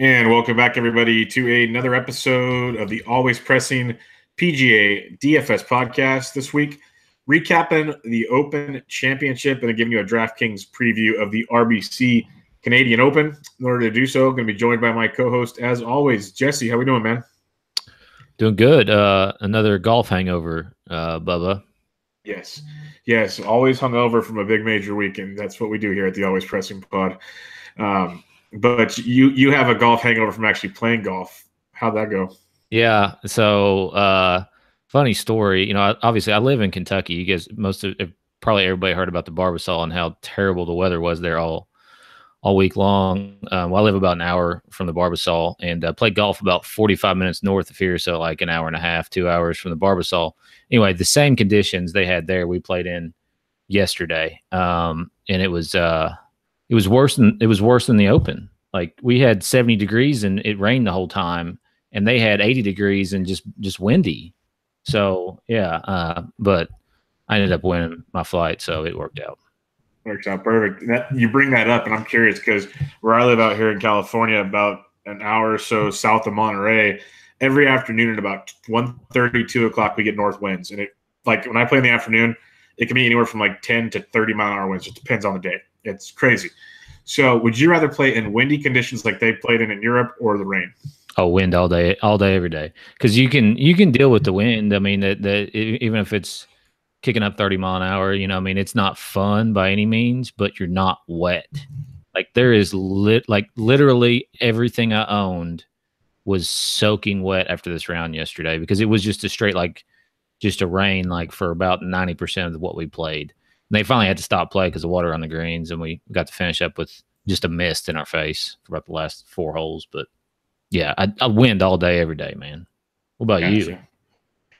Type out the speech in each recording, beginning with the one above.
And welcome back, everybody, to another episode of the Always Pressing PGA DFS podcast. This week, recapping the Open Championship and giving you a DraftKings preview of the RBC Canadian Open. In order to do so, I'm going to be joined by my co-host, as always, Jesse. How we doing, man? Doing good. Another golf hangover, Bubba. Yes. Always hungover from a big major weekend. That's what we do here at the Always Pressing Pod. But you have a golf hangover from actually playing golf. How'd that go? Yeah. So, funny story. Obviously, I live in Kentucky. You guys, probably everybody heard about the Barbasol and how terrible the weather was there all week long. Well, I live about an hour from the Barbasol and played golf about 45 minutes north of here, so like an hour and a half, 2 hours from the Barbasol. Anyway, the same conditions they had there, we played in yesterday, and it was worse than the Open. Like, we had 70 degrees and it rained the whole time, and they had 80 degrees and just windy. So yeah, but I ended up winning my flight, so it worked out. Works out perfect. You bring that up, and I'm curious because where I live out here in California, about an hour or so south of Monterey, every afternoon at about 1:30, 2 o'clock, we get north winds. And when I play in the afternoon, it can be anywhere from like 10 to 30-mile-an-hour winds. It depends on the day. It's crazy. So would you rather play in windy conditions like they played in Europe or the rain? Oh, wind all day, every day. Because you can deal with the wind. I mean, that even if it's kicking up 30 mile an hour, it's not fun by any means, but you're not wet. Like, there is literally everything I owned was soaking wet after this round yesterday, because it was just a straight, just a rain, for about 90% of what we played. And they finally had to stop play because of water on the greens, and we got to finish up with just a mist in our face for about the last 4 holes. But yeah, I wind all day, every day, man. What about you?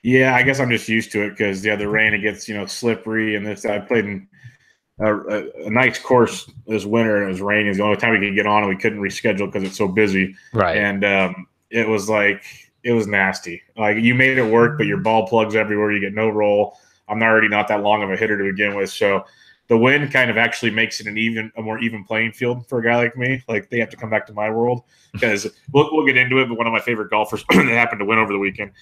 Yeah, I guess I'm just used to it because the rain, it gets slippery, and I played in a nice course this winter, and it was raining. It was the only time we could get on, and we couldn't reschedule because it's so busy. Right. And it was nasty. Like, you made it work, but your ball plugs everywhere. You get no roll. I'm already not that long of a hitter to begin with, so the wind kind of actually makes it a more even playing field for a guy like me. Like, they have to come back to my world because we'll get into it. But one of my favorite golfers that happened to win over the weekend,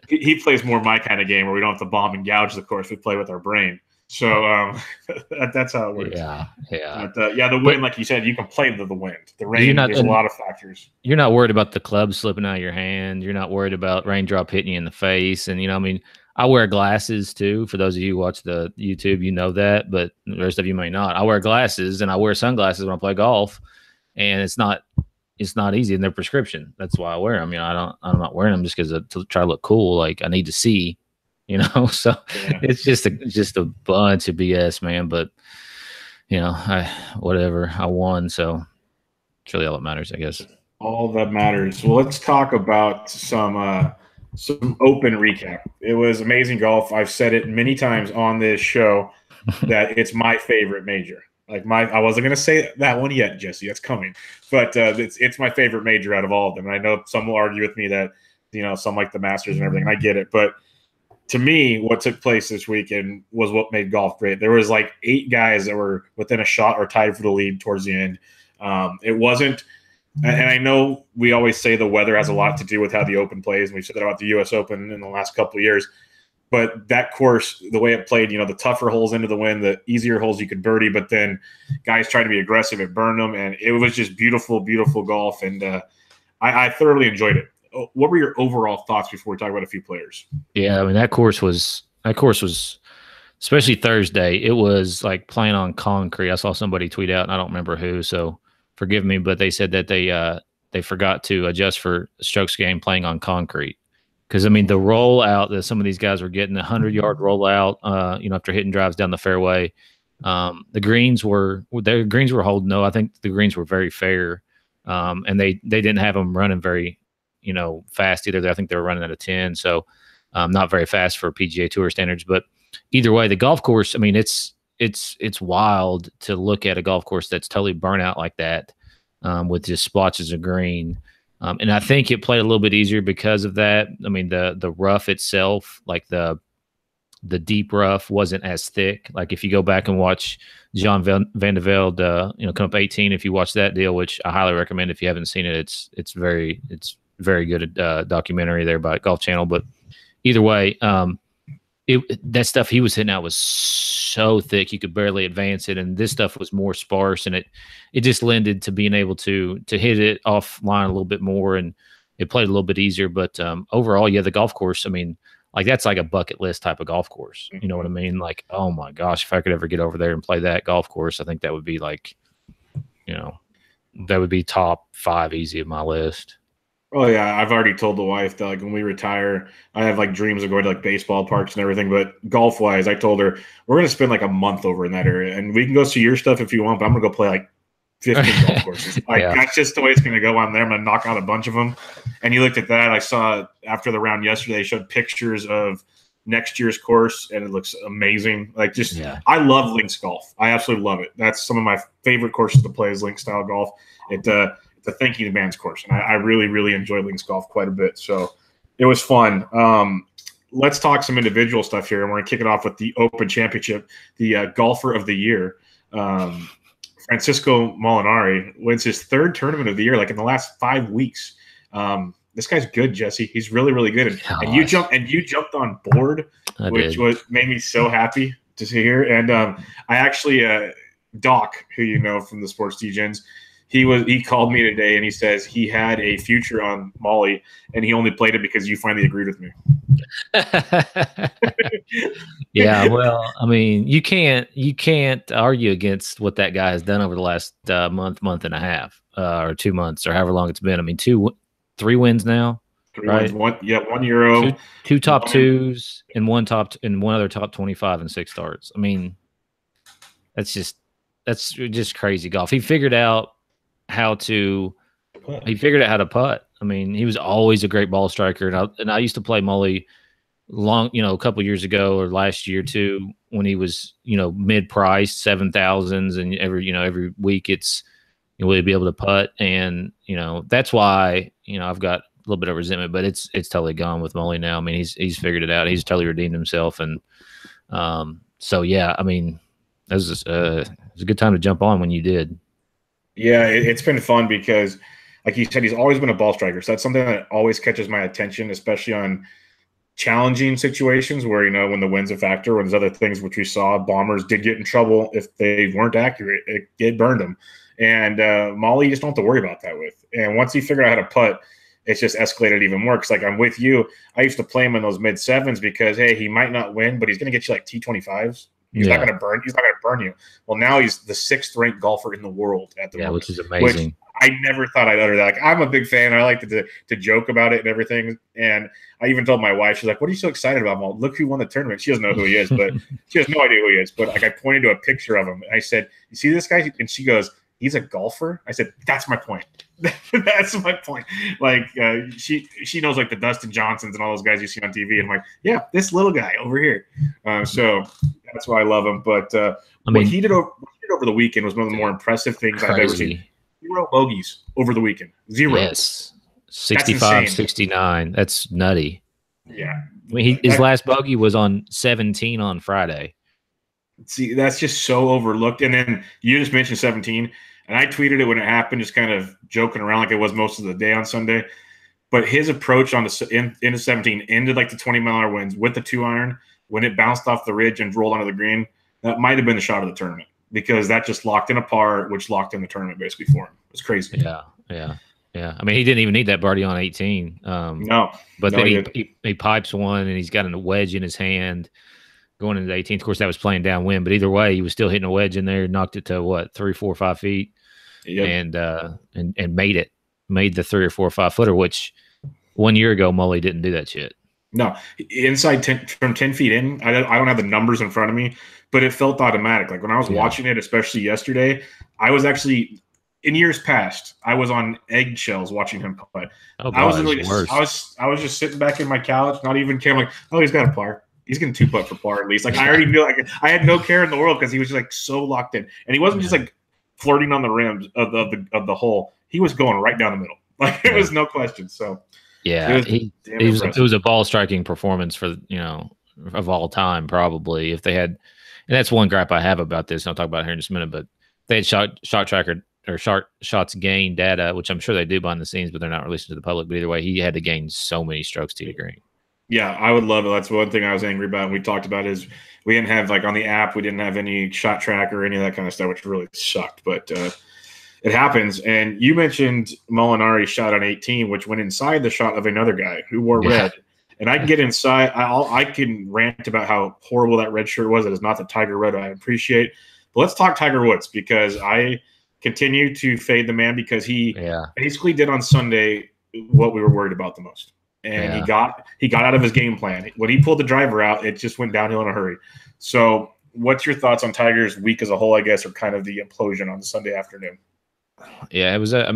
he plays more my kind of game where we don't have to bomb and gouge the course. We play with our brain. So that's how it works. Yeah. But, the wind, like you said, you can play the wind. The rain, there's a lot of factors. You're not worried about the club slipping out of your hand. You're not worried about raindrop hitting you in the face. And, I wear glasses too. For those of you who watch the YouTube, you know that, but the rest of you may not. I wear glasses, and I wear sunglasses when I play golf, and it's not easy, in their prescription. That's why I wear them. I'm not wearing them just because to try to look cool. Like, I need to see, so yeah. It's just a bunch of BS, man. But whatever, I won, so it's really all that matters, I guess. All that matters. Well, let's talk about some Open recap. It was amazing golf. I've said it many times on this show that it's my favorite major. I wasn't going to say that one yet, Jesse. That's coming, but it's my favorite major out of all of them. And I know some will argue with me that some like the Masters and everything. And I get it, but to me, what took place this weekend was what made golf great. There was 8 guys that were within a shot or tied for the lead towards the end. It wasn't. And I know we always say the weather has a lot to do with how the Open plays, and we've said that about the U.S. Open in the last couple of years. But that course, the way it played, the tougher holes into the wind, the easier holes you could birdie, but then guys tried to be aggressive, it burned them, and it was just beautiful, beautiful golf, and I thoroughly enjoyed it. What were your overall thoughts before we talk about a few players? Yeah, I mean, that course was, especially Thursday, it was like playing on concrete. I saw somebody tweet out, and I don't remember who, so forgive me, but they said that they forgot to adjust for strokes gained playing on concrete. Because, I mean, the rollout that some of these guys were getting, the 100-yard rollout, after hitting drives down the fairway, the greens were holding. No, I think the greens were very fair, and they didn't have them running very, fast either. I think they were running at a 10, so not very fast for PGA Tour standards. But either way, the golf course, I mean, it's wild to look at a golf course that's totally burnt out like that, with just splotches of green. And I think it played a little bit easier because of that. I mean, the rough itself, like the the deep rough wasn't as thick. Like if you go back and watch John Van de Velde, come up 18, if you watch that deal, which I highly recommend if you haven't seen it, it's very good documentary there by Golf Channel. But either way, that stuff he was hitting out was so thick you could barely advance it, and this stuff was more sparse, and it just lended to being able to hit it offline a little bit more, and it played a little bit easier. But overall, yeah, the golf course, I mean, like that's like a bucket list type of golf course. You know what I mean? Like, oh my gosh, if I could ever get over there and play that golf course, I think that would be like, that would be top 5 easy of my list. Oh yeah, I've already told the wife that like when we retire, I have like dreams of going to like baseball parks and everything. But golf wise, I told her we're gonna spend like a month over in that area, and we can go see your stuff if you want. But I'm gonna go play like 15 golf courses. Like that's just the way it's gonna go on there. I'm gonna knock out a bunch of them. And you looked at that. I saw after the round yesterday, they showed pictures of next year's course, and it looks amazing. Like I love links golf. I absolutely love it. That's some of my favorite courses to play is link style golf. It's a thinking man's course, and I really, really enjoy links golf quite a bit. So it was fun. Let's talk some individual stuff here, and we're going to kick it off with the Open Championship. The golfer of the year, Francisco Molinari, wins his 3rd tournament of the year, like in the last 5 weeks. This guy's good, Jesse. He's really, really good. And you jumped on board, which made me so happy to hear. And I actually, Doc, who you know from the Sports DJs, he called me today and he says he had a future on Molly and he only played it because you finally agreed with me. Yeah, well, I mean, you can't argue against what that guy has done over the last month and a half, or 2 months, or however long it's been. I mean, 3 wins now. 3 wins, 1 Euro, two top 2s, and one other top 25 and 6 starts. I mean, that's just crazy golf. He figured out how to putt. I mean, he was always a great ball striker, and I used to play Molly a couple years ago or last year too, when he was mid-price 7,000s, and every week it's will he be able to putt, and that's why I've got a little bit of resentment, but it's totally gone with Molly now. I mean, he's figured it out. He's totally redeemed himself, and so yeah, I mean, it was a good time to jump on when you did. Yeah, it's been fun because, like you said, he's always been a ball striker. So that's something that always catches my attention, especially on challenging situations where, when the wind's a factor, or there's other things which we saw. Bombers did get in trouble if they weren't accurate. It burned them. And Molly, you just don't have to worry about that with. And once he figured out how to putt, it's just escalated even more. Because, like, I'm with you. I used to play him in those mid-7s because, hey, he might not win, but he's going to get you like T25s. He's not going to burn. He's not going to burn you. Well, now he's the 6th ranked golfer in the world at the moment, which is amazing. Which I never thought I'd utter that. Like, I'm a big fan. I like to joke about it and everything. And I even told my wife, she's like, "What are you so excited about?" Well, look who won the tournament. She doesn't know who he is, but she has no idea who he is. But like, I pointed to a picture of him, and I said, "You see this guy?" And she goes, "He's a golfer." I said, "That's my point." That's my point. Like, she knows like the Dustin Johnsons and all those guys you see on TV. And I'm like, yeah, this little guy over here. So that's why I love him. But what he did over the weekend was one of the more impressive things I've ever seen. 0 bogeys over the weekend. 0. Yes. 65, 69. That's nutty. Yeah. I mean, his last bogey was on 17 on Friday. See, that's just so overlooked. And then you just mentioned 17. And I tweeted it when it happened, just kind of joking around like it was most of the day on Sunday. But his approach on into 17 ended like the 20-mile-an-hour winds with the 2-iron. When it bounced off the ridge and rolled onto the green, that might have been the shot of the tournament because that just locked in a par, which locked in the tournament basically for him. It was crazy. Yeah. I mean, he didn't even need that birdie on 18. But then he pipes one, and he's got a wedge in his hand going into the 18th. Of course, that was playing downwind, but either way, he was still hitting a wedge in there, knocked it to 3, 4, 5 feet. Yep. And made the 3 or 4 or 5 footer, which 1 year ago Molly didn't do that shit. No, inside 10 from 10 feet in. I don't have the numbers in front of me, but it felt automatic. Like when I was watching it, especially yesterday, I was actually in years past. I was on eggshells watching him play. Oh, I was just sitting back in my couch, not even caring. Like, oh, he's got a par. He's getting 2 putt for par at least. Like I already knew. Like I had no care in the world because he was just like so locked in, and he wasn't just like flirting on the rims of the hole. He was going right down the middle. Like it was no question. So yeah, it was a ball striking performance for of all time, probably, if they had. And that's one gripe I have about this. And I'll talk about it here in just a minute. But they had shot tracker or shots gained data, which I'm sure they do behind the scenes, but they're not releasing to the public. But either way, he had to gain so many strokes to the green. Yeah, I would love it. That's one thing I was angry about. And we talked about is we didn't have, like, on the app, we didn't have any shot tracker or any of that kind of stuff, which really sucked. But it happens. And you mentioned Molinari shot on 18, which went inside the shot of another guy who wore red. And I can get inside. I can rant about how horrible that red shirt was. It is not the Tiger red I appreciate. But let's talk Tiger Woods, because I continue to fade the man, because he basically did on Sunday what we were worried about the most. And he got out of his game plan. When he pulled the driver out, it just went downhill in a hurry. So what's your thoughts on Tiger's week as a whole, I guess, or kind of the implosion on Sunday afternoon? Yeah, it was. I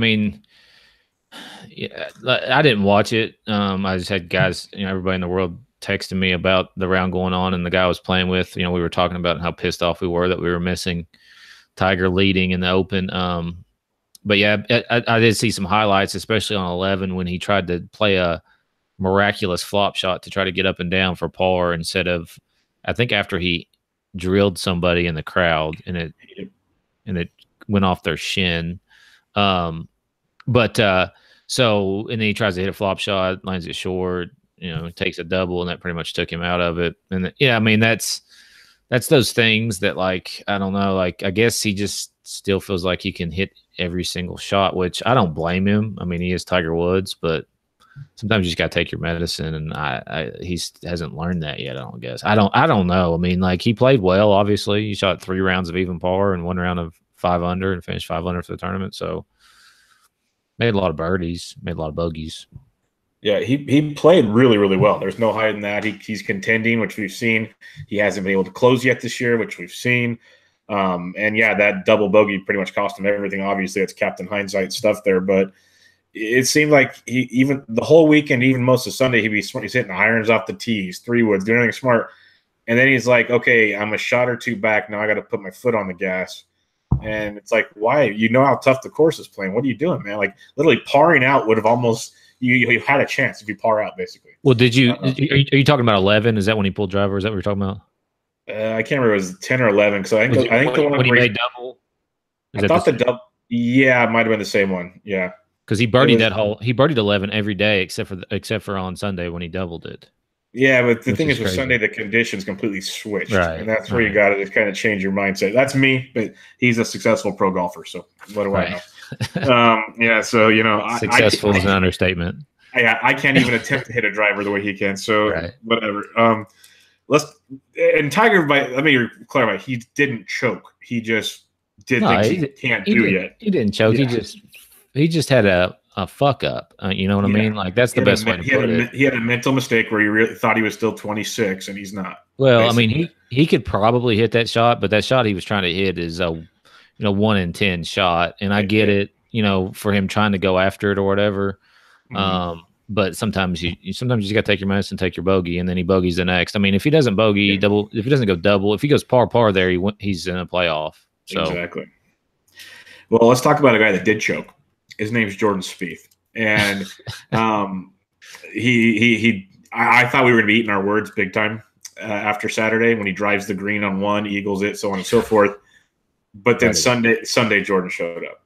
didn't watch it. I just had guys, everybody in the world texting me about the round going on, and the guy I was playing with, we were talking about how pissed off we were that we were missing Tiger leading in the Open. But yeah, I did see some highlights, especially on 11 when he tried to play a miraculous flop shot to try to get up and down for par instead of, I think after he drilled somebody in the crowd and it went off their shin. So, and then he tries to hit a flop shot, lands it short, takes a double, and that pretty much took him out of it. And that's those things that, like, I don't know, like, I guess he just still feels like he can hit every single shot, which I don't blame him. I mean, he is Tiger Woods, but sometimes you just got to take your medicine, and he hasn't learned that yet. I don't guess. I don't know. I mean, like, he played well. Obviously, he shot 3 rounds of even par and 1 round of 5 under, and finished 5 under for the tournament. So made a lot of birdies, made a lot of bogeys. Yeah, he played really, really well. There's no hiding that. He's contending, which we've seen. He hasn't been able to close yet this year, which we've seen. And yeah, that double bogey pretty much cost him everything. Obviously, it's Captain Hindsight stuff there, but it seemed like he, even the whole weekend, even most of Sunday, he's hitting irons off the tees, 3 woods, doing anything smart. And then he's like, okay, I'm a shot or 2 back. Now I got to put my foot on the gas. And it's like, why? You know how tough the course is playing. What are you doing, man? Like, literally parring out would have almost you had a chance if you par out, basically. Well, did you? Are you talking about 11? Is that when he pulled driver? Is that what you're talking about? I can't remember. It was 10 or 11. Because I think the one when he made double. I thought the double. Yeah, it might have been the same one. Yeah, because he birdied that hole. He birdied 11 every day except for on Sunday when he doubled it. Yeah, but the thing is with Sunday, the conditions completely switched. Right. And that's where you got to just kind of change your mindset. That's me, but he's a successful pro golfer. So what do I know? Yeah, so, successful is an understatement. I can't even attempt to hit a driver the way he can. So whatever. And Tiger, let me clarify, he didn't choke. He just did things he can't do yet. He didn't choke. Yeah. He just had a fuck up. You know what I mean? Like, that's the best way to put it. He had a mental mistake where he really thought he was still 26 and he's not. Well, basically. I mean, he could probably hit that shot, but that shot he was trying to hit is a 1 in 10 shot, and I get it. For him trying to go after it or whatever. Mm-hmm. But sometimes you just got to take your medicine, take your bogey, and then he bogeys the next. I mean, if he doesn't bogey double, if he doesn't go double, if he goes par there, he's in a playoff. So. Exactly. Well, let's talk about a guy that did choke. His name's Jordan Spieth, and I thought we were going to be eating our words big time after Saturday when he drives the green on 1, eagles it, so on and so forth. But then Sunday, Jordan showed up.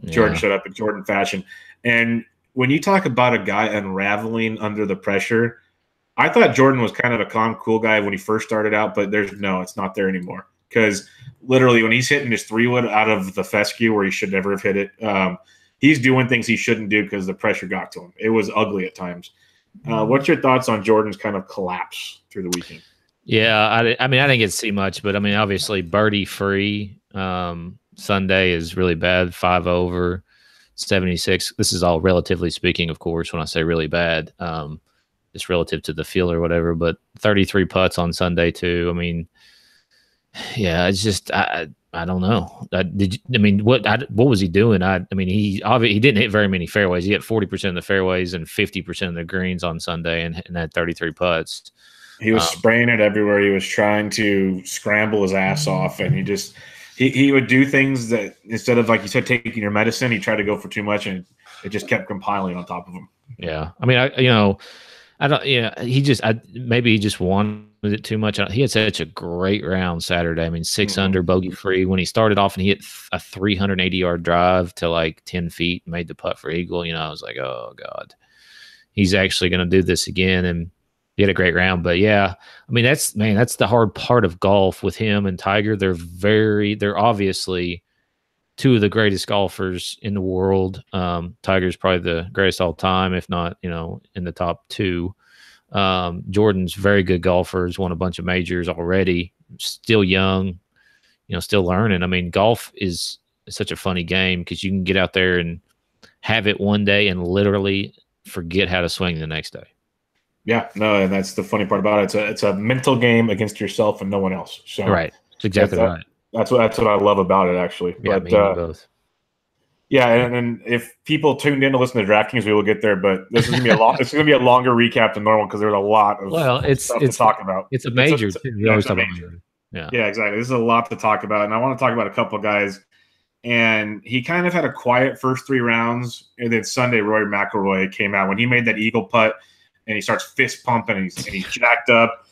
Yeah. Jordan showed up in Jordan fashion, and when you talk about a guy unraveling under the pressure, I thought Jordan was kind of a calm, cool guy when he first started out, but it's not there anymore. Because literally when he's hitting his 3-wood out of the fescue where he should never have hit it, he's doing things he shouldn't do because the pressure got to him. It was ugly at times. What's your thoughts on Jordan's kind of collapse through the weekend? Yeah, I mean, I didn't get to see much, but I mean, obviously birdie free. Sunday is really bad, 5 over, 76. This is all relatively speaking, of course, when I say really bad, just relative to the field or whatever, but 33 putts on Sunday too. I mean, yeah, it's just, I don't know. What was he doing? I mean, he didn't hit very many fairways. He hit 40% of the fairways and 50% of the greens on Sunday and had 33 putts. He was spraying it everywhere. He was trying to scramble his ass off, and he would do things that instead of, like you said, taking your medicine, he tried to go for too much, and it just kept compiling on top of him. Yeah. I mean, I don't. Yeah, maybe he just wanted it too much. He had such a great round Saturday. I mean, 6 under, bogey free. When he started off and he hit a 380-yard drive to like 10 feet, made the putt for eagle. I was like, oh god, he's actually going to do this again. And he had a great round. But yeah, I mean, that's the hard part of golf with him and Tiger. They're obviously two of the greatest golfers in the world. Tiger's probably the greatest all time, if not, in the top two. Jordan's very good golfer. He's won a bunch of majors already. Still young, still learning. I mean, golf is such a funny game because you can get out there and have it one day and literally forget how to swing the next day. Yeah, no, and that's the funny part about it. It's a mental game against yourself and no one else. So right, that's exactly right. That's what I love about it, actually. Yeah, but, me and both. Yeah, and if people tuned in to listen to DraftKings, we will get there. But this is gonna be it's gonna be a longer recap than normal because there's a lot of stuff to talk about. It's a major. We always talk about major. Yeah, exactly. This is a lot to talk about, and I want to talk about a couple of guys. And he kind of had a quiet first 3 rounds, and then Sunday, Rory McIlroy came out when he made that eagle putt, and he starts fist pumping, and he's jacked up.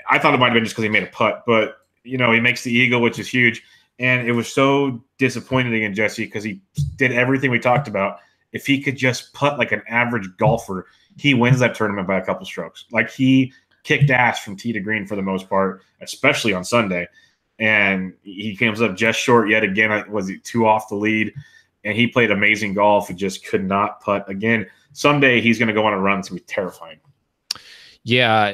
I thought it might have been just because he made a putt, but he makes the eagle, which is huge. And it was so disappointing again, Jesse, because he did everything we talked about. If he could just putt like an average golfer, he wins that tournament by a couple strokes. Like, he kicked ass from tee to green for the most part, especially on Sunday. And he comes up just short yet again. Was he 2 off the lead? And he played amazing golf and just could not putt again. Someday he's going to go on a run. It's going to be terrifying. Yeah,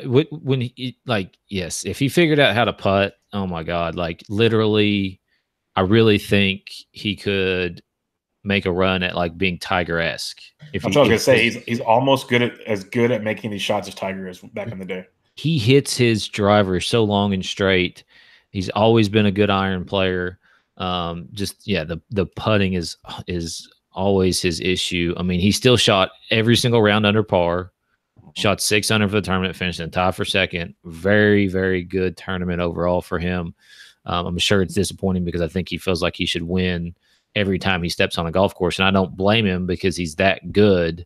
yes, if he figured out how to putt, oh my God, like literally, I really think he could make a run at like being Tiger-esque. That's what I was gonna say. He's almost as good at making these shots as Tiger is back in the day. He hits his driver so long and straight. He's always been a good iron player. The putting is always his issue. I mean, he still shot every single round under par. Shot 6 under for the tournament, finished in tie for second. Very, very good tournament overall for him. I'm sure it's disappointing because I think he feels like he should win every time he steps on a golf course, and I don't blame him because he's that good.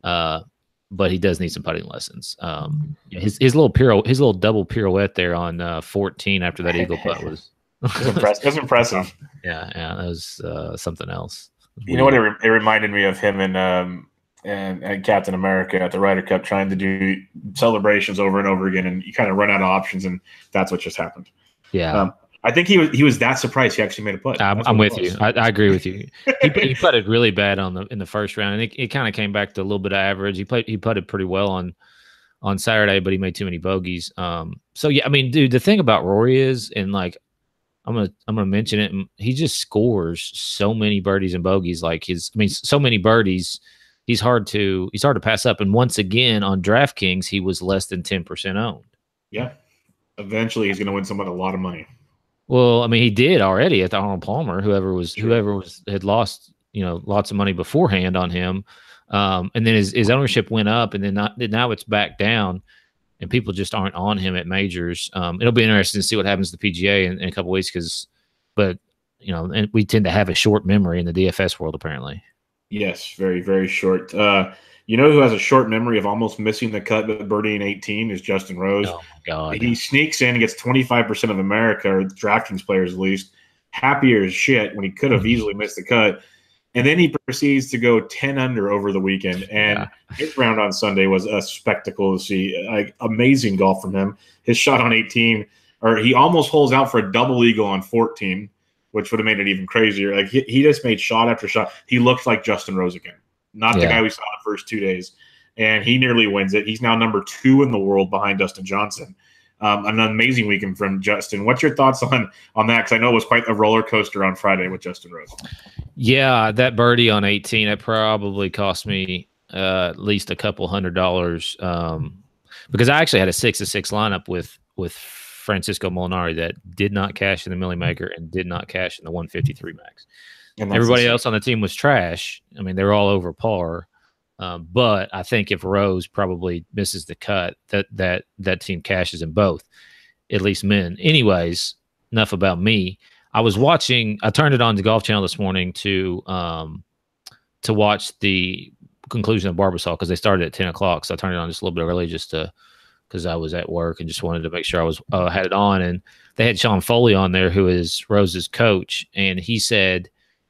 But he does need some putting lessons. His little double pirouette there on 14 after that eagle putt was impressive. Yeah, that was something else. You know what? It reminded me of him and Captain America at the Ryder Cup trying to do celebrations over and over again, and you kind of run out of options, and that's what just happened. Yeah. I think he was that surprised he actually made a putt. I'm with you. I agree with you. He putted really bad in the first round, and it kind of came back to a little bit of average. He putted pretty well on Saturday, but he made too many bogeys. So yeah, I mean, dude, the thing about Rory is, and like I'm gonna mention it, he just scores so many birdies and bogeys. Like so many birdies. He's hard to pass up. And once again, on DraftKings, he was less than 10% owned. Yeah. Eventually, he's going to win someone a lot of money. Well, I mean, he did already at the Arnold Palmer. Whoever had lost, lots of money beforehand on him, and then his ownership went up, and then now it's back down, and people just aren't on him at majors. It'll be interesting to see what happens to the PGA in a couple of weeks, and we tend to have a short memory in the DFS world, apparently. Yes, very, very short. Who has a short memory of almost missing the cut but birdie in 18 is Justin Rose. Oh, my God. He sneaks in and gets 25% of America, or DraftKings players at least, happier as shit when he could have easily missed the cut. And then he proceeds to go 10 under over the weekend. And his round on Sunday was a spectacle to see. Like, amazing golf from him. His shot on 18, or he almost holes out for a double eagle on 14, which would have made it even crazier. Like, he just made shot after shot. He looked like Justin Rose again, not the guy we saw the first 2 days. And he nearly wins it. He's now number 2 in the world behind Dustin Johnson. An amazing weekend from Justin. What's your thoughts on that? Because I know it was quite a roller coaster on Friday with Justin Rose. Yeah, that birdie on 18, it probably cost me at least a couple $100 because I actually had a 6-6 lineup with Francisco Molinari that did not cash in the Millie Maker and did not cash in the 153 max. Everybody else on the team was trash. I mean, they were all over par. But I think if Rose probably misses the cut, that team cashes in both, at least men. Anyways, enough about me. I turned it on the Golf Channel this morning to watch the conclusion of Barbasol because they started at 10 o'clock. So I turned it on just a little bit early because I was at work and just wanted to make sure I was had it on. And they had Sean Foley on there, who is Rose's coach. And he said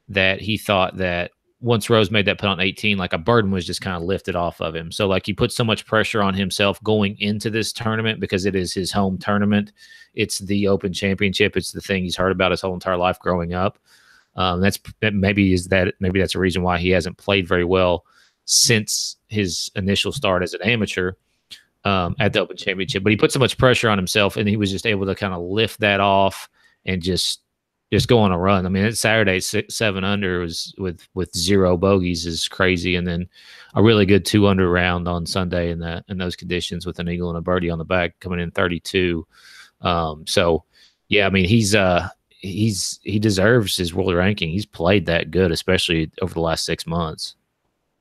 that he thought that once Rose made that putt on 18, like a burden was just kind of lifted off of him. So like he put so much pressure on himself going into this tournament because it is his home tournament. It's the Open Championship. It's the thing he's heard about his whole entire life growing up. Maybe that's a reason why he hasn't played very well since his initial start as an amateur at the Open Championship. But he put so much pressure on himself, and he was just able to kind of lift that off and just go on a run. I mean, it's Saturday, 7 under was with 0 bogeys is crazy, and then a really good 2 under round on Sunday in those conditions with an eagle and a birdie on the back, coming in 32. So yeah, I mean, he deserves his world ranking. He's played that good, especially over the last 6 months.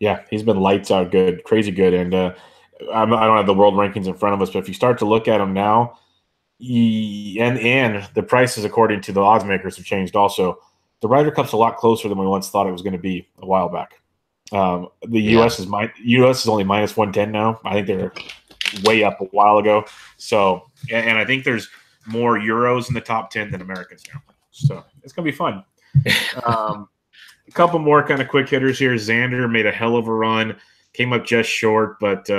Yeah, he's been lights out good, crazy good, and I don't have the world rankings in front of us, but if you start to look at him now. And the prices, according to the odds makers, have changed also. The Ryder Cup's a lot closer than we once thought it was going to be a while back. The U.S. is only minus 110 now. I think they're way up a while ago. So, and I think there's more Euros in the top 10 than Americans now. So it's going to be fun. A couple more kind of quick hitters here. Xander made a hell of a run, came up just short, but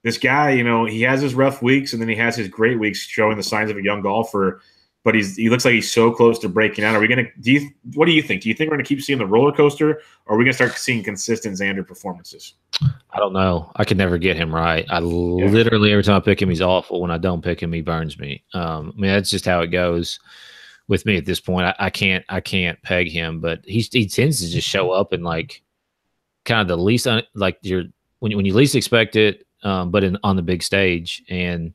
this guy, you know, he has his rough weeks and then he has his great weeks, showing the signs of a young golfer. But he looks like he's so close to breaking out. Are we going to? What do you think? Do you think we're going to keep seeing the roller coaster, or are we going to start seeing consistent Xander performances? I don't know. I can never get him right. Literally every time I pick him, he's awful. When I don't pick him, he burns me. I mean, that's just how it goes with me at this point. I can't peg him, but he tends to just show up in like kind of the least when you least expect it. But on the big stage. And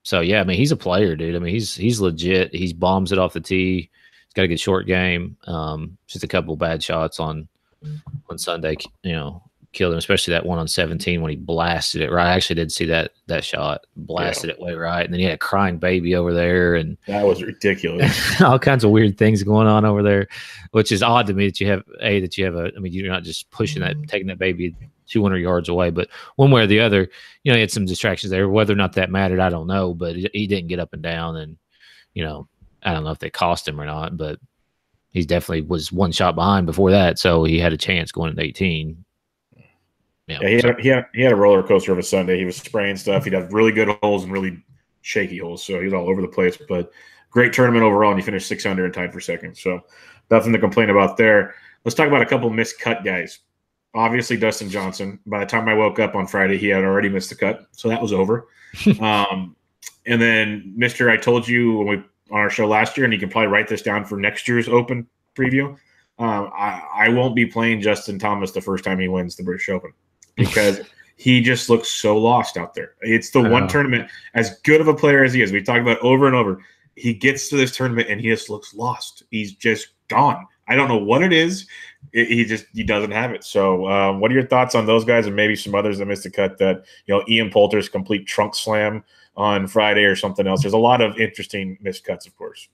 so, yeah, I mean, he's a player, dude. I mean, he's legit. He bombs it off the tee. He's got a good short game. Just a couple bad shots on Sunday, you know, killed him, especially that one on 17 when he blasted it right. I actually did see that shot, blasted it way right. And then he had a crying baby over there. And that was ridiculous. All kinds of weird things going on over there, which is odd to me that you have I mean, you're not just pushing that, taking that baby 200 yards away, but one way or the other, you know, he had some distractions there. Whether or not that mattered, I don't know, but he didn't get up and down, and, you know, I don't know if they cost him or not, but he definitely was one shot behind before that, so he had a chance going into 18. Yeah, he had a roller coaster of a Sunday. He was spraying stuff. He'd have really good holes and really shaky holes, so he was all over the place, but great tournament overall, and he finished 600 and tied for second, so nothing to complain about there. Let's talk about a couple missed cut guys. Obviously, Dustin Johnson. By the time I woke up on Friday, he had already missed the cut, so that was over. And then I told you when we on our show last year, and you can probably write this down for next year's Open preview. I won't be playing Justin Thomas the first time he wins the British Open because he just looks so lost out there. It's the one tournament, as good of a player as he is, we talked about over and over, he gets to this tournament and he just looks lost. He's just gone. I don't know what it is. He doesn't have it. So what are your thoughts on those guys and maybe some others that missed the cut that, you know, Ian Poulter's complete trunk slam on Friday or something else? There's a lot of interesting missed cuts, of course.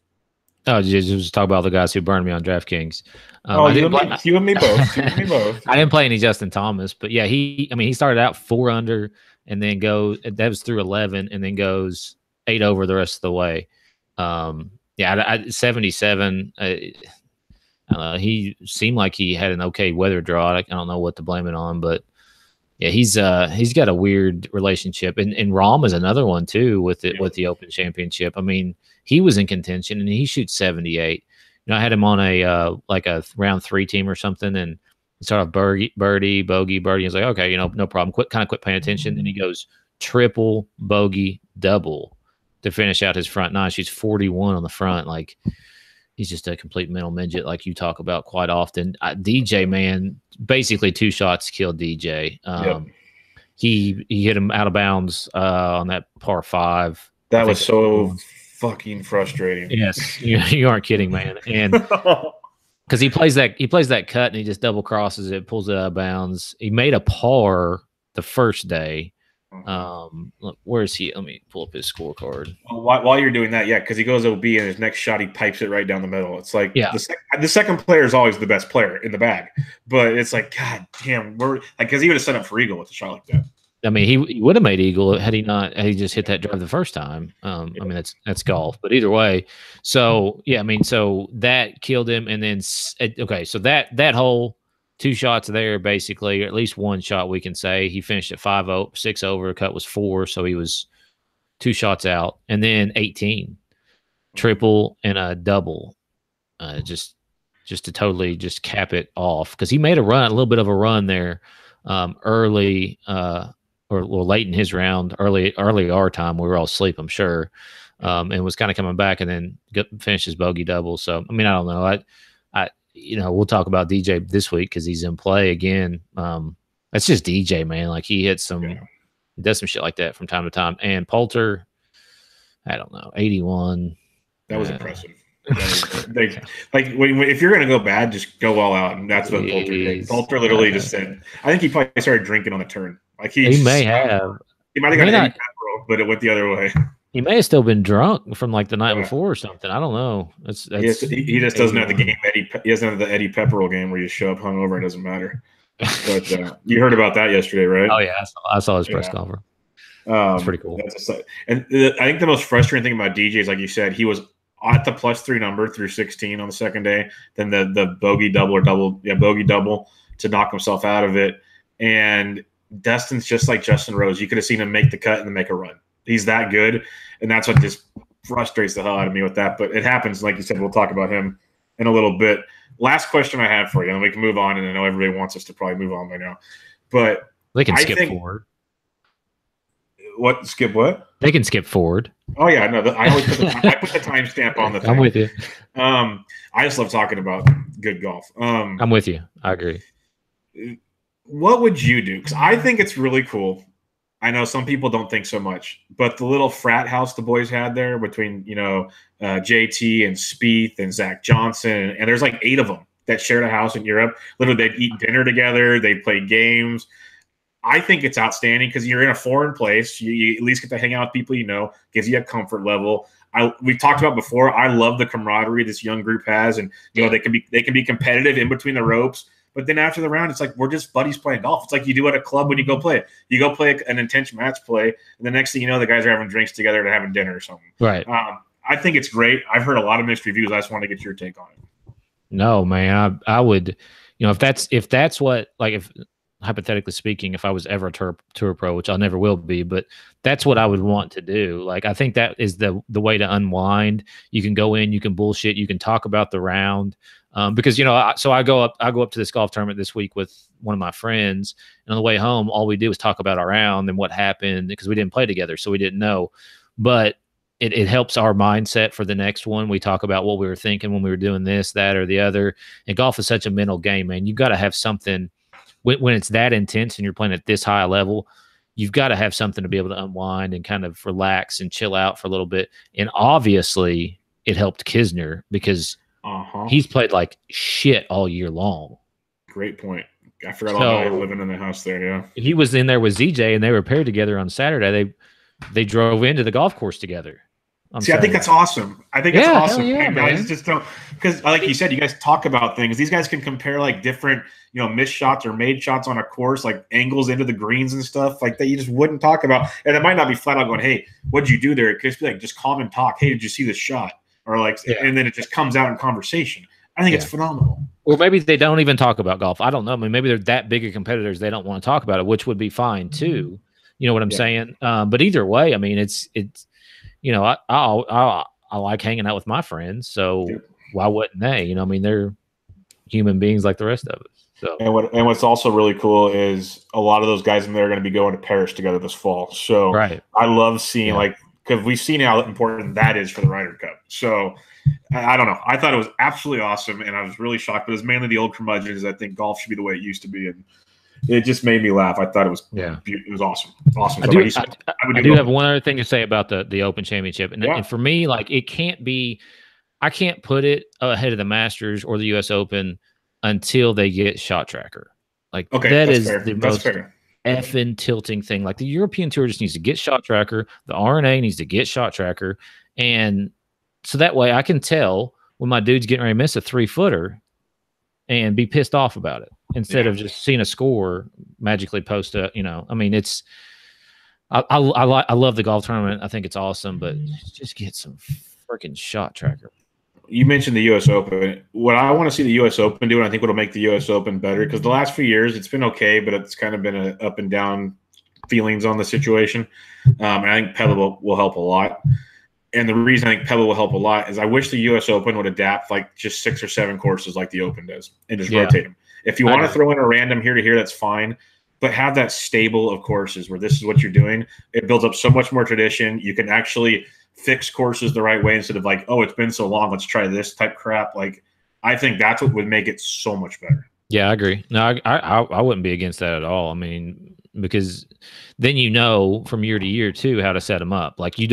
Oh, just talk about the guys who burned me on DraftKings. You and me both. I didn't play any Justin Thomas, but yeah, he started out 4 under and then that was through 11 and then goes 8 over the rest of the way. 77. He seemed like he had an okay weather draw. I don't know what to blame it on, but yeah, he's got a weird relationship. And Rahm is another one too with the Open Championship. I mean, he was in contention and he shoots 78. You know, I had him on a round 3 team or something, and he started off birdie, bogey, birdie. I was like, okay, you know, no problem. Quit paying attention. And he goes triple, bogey, double to finish out his front 9. Shoots 41 on the front. Like, he's just a complete mental midget, like you talk about quite often. DJ, man, basically 2 shots killed DJ. He hit him out of bounds on that par 5. That was so fucking frustrating. Yes, you aren't kidding, man. And because he plays that cut and he just double crosses it, pulls it out of bounds. He made a par the first day, Look, where is he? Let me pull up his scorecard. While you're doing that, yeah, because he goes OB and his next shot he pipes it right down the middle. It's like the second player is always the best player in the bag, but it's like, God damn, we're like, because he would have set up for eagle with a shot like that. I mean, he would have made eagle had he just hit that drive the first time. I mean, that's golf, but either way. So yeah, I mean, so that killed him, and then okay, so that whole 2 shots there, basically, or at least 1 shot we can say he finished at 5 6 over. Cut was 4, so he was 2 shots out, and then 18 triple and a double, just to totally just cap it off because he made a little bit of a run there, early. Or late in his round, early our time, we were all asleep, I'm sure, and was kind of coming back, and then finished his bogey double. So, I mean, I don't know. I we'll talk about DJ this week because he's in play again. That's just DJ, man. Like he hits he does some shit like that from time to time. And Poulter, I don't know, 81. That was impressive. If you're gonna go bad, just go all out, and that's what Poulter did. Poulter literally just said, I think he probably started drinking on the turn. Like he may have. He might have got an Pepperell, but it went the other way. He may have still been drunk from like the night before or something. I don't know. He just doesn't have the game. He doesn't have the Eddie Pepperell game where you show up hungover and it doesn't matter. But you heard about that yesterday, right? Oh yeah, I saw his press conference. It's pretty cool. And I think the most frustrating thing about DJ is, like you said, he was at the +3 number through 16 on the second day. Then the bogey double bogey double to knock himself out of it. And Dustin's just like Justin Rose. You could have seen him make the cut and then make a run. He's that good, and that's what just frustrates the hell out of me with that. But it happens. Like you said, we'll talk about him in a little bit. Last question I have for you, and we can move on, and I know everybody wants us to probably move on by now. But they can skip forward. What? Skip what? They can skip forward. Oh, yeah. No, I always put the timestamp on the thing. I'm with you. I just love talking about good golf. I'm with you. I agree. What would you do? Because I think it's really cool. I know some people don't think so much, but the little frat house the boys had there between, JT and Spieth and Zach Johnson, and there's like 8 of them that shared a house in Europe. Literally, they'd eat dinner together. They played games. I think it's outstanding because you're in a foreign place. You at least get to hang out with people gives you a comfort level. We've talked about before. I love the camaraderie this young group has, and they can be competitive in between the ropes. But then after the round, it's like we're just buddies playing golf. It's like you do at a club when you go play. You go play an intense match play, and the next thing you know, the guys are having drinks together and having dinner or something. Right. I think it's great. I've heard a lot of mixed reviews. I just want to get your take on it. No, man, I would, if that's what, like, if hypothetically speaking, if I was ever a tour pro, which I never will be, but that's what I would want to do. Like, I think that is the way to unwind. You can go in, you can bullshit, you can talk about the round. Because so I go up to this golf tournament this week with one of my friends, and on the way home, all we did was talk about our round and what happened because we didn't play together, so we didn't know. But it helps our mindset for the next one. We talk about what we were thinking when we were doing this, that, or the other. And golf is such a mental game, man. You've got to have something when it's that intense and you're playing at this high a level. You've got to have something to be able to unwind and kind of relax and chill out for a little bit. And obviously, it helped Kisner because he's played like shit all year long. Great point. I forgot all about living in the house there. Yeah, he was in there with ZJ, and they were paired together on Saturday. They drove into the golf course together. I think that's awesome. I think that's awesome. Yeah, guys just don't, because like you said, you guys talk about things. These guys can compare like different, missed shots or made shots on a course, like angles into the greens and stuff like that. You just wouldn't talk about, and it might not be flat out going, "Hey, what'd you do there?" It could just be like, just calm and talk. "Hey, did you see this shot?" Or like, and then it just comes out in conversation. I think it's phenomenal. Or maybe they don't even talk about golf. I don't know. I mean, maybe they're that big of competitors they don't want to talk about it, which would be fine too. You know what I'm saying? But either way, I mean, it's I like hanging out with my friends, so why wouldn't they? I mean, they're human beings like the rest of us. So, and what's also really cool is a lot of those guys in there are going to be going to Paris together this fall. So I love seeing because we've seen how important that is for the Ryder Cup. So I don't know. I thought it was absolutely awesome, and I was really shocked. But it was mainly the old curmudgeons. I think golf should be the way it used to be, and it just made me laugh. I thought it was it was awesome. Awesome. I do have one other thing to say about the Open Championship, and for me, like, it can't be. I can't put it ahead of the Masters or the U.S. Open until they get Shot Tracker. Like, that is the most effing tilting thing. Like the European Tour just needs to get Shot Tracker. The RNA needs to get Shot Tracker. And so that way I can tell when my dude's getting ready to miss a 3-footer and be pissed off about it instead of just seeing a score magically post a, I mean, it's, I love the golf tournament. I think it's awesome, but just get some freaking Shot Tracker. You mentioned the U.S. Open. What I want to see the U.S. Open do, and I think what'll make the U.S. Open better, because the last few years it's been okay, but it's kind of been a up and down feelings on the situation. And I think Pebble will help a lot. And the reason I think Pebble will help a lot is I wish the U.S. Open would adapt like just 6 or 7 courses like the Open does and just rotate them. If you want to throw in a random here to here, that's fine. But have that stable of courses where this is what you're doing. It builds up so much more tradition. You can actually fix courses the right way instead of like, oh, it's been so long, let's try this type crap. Like, I think that's what would make it so much better. Yeah, I agree. No, I wouldn't be against that at all. I mean, because then from year to year too how to set them up. Like you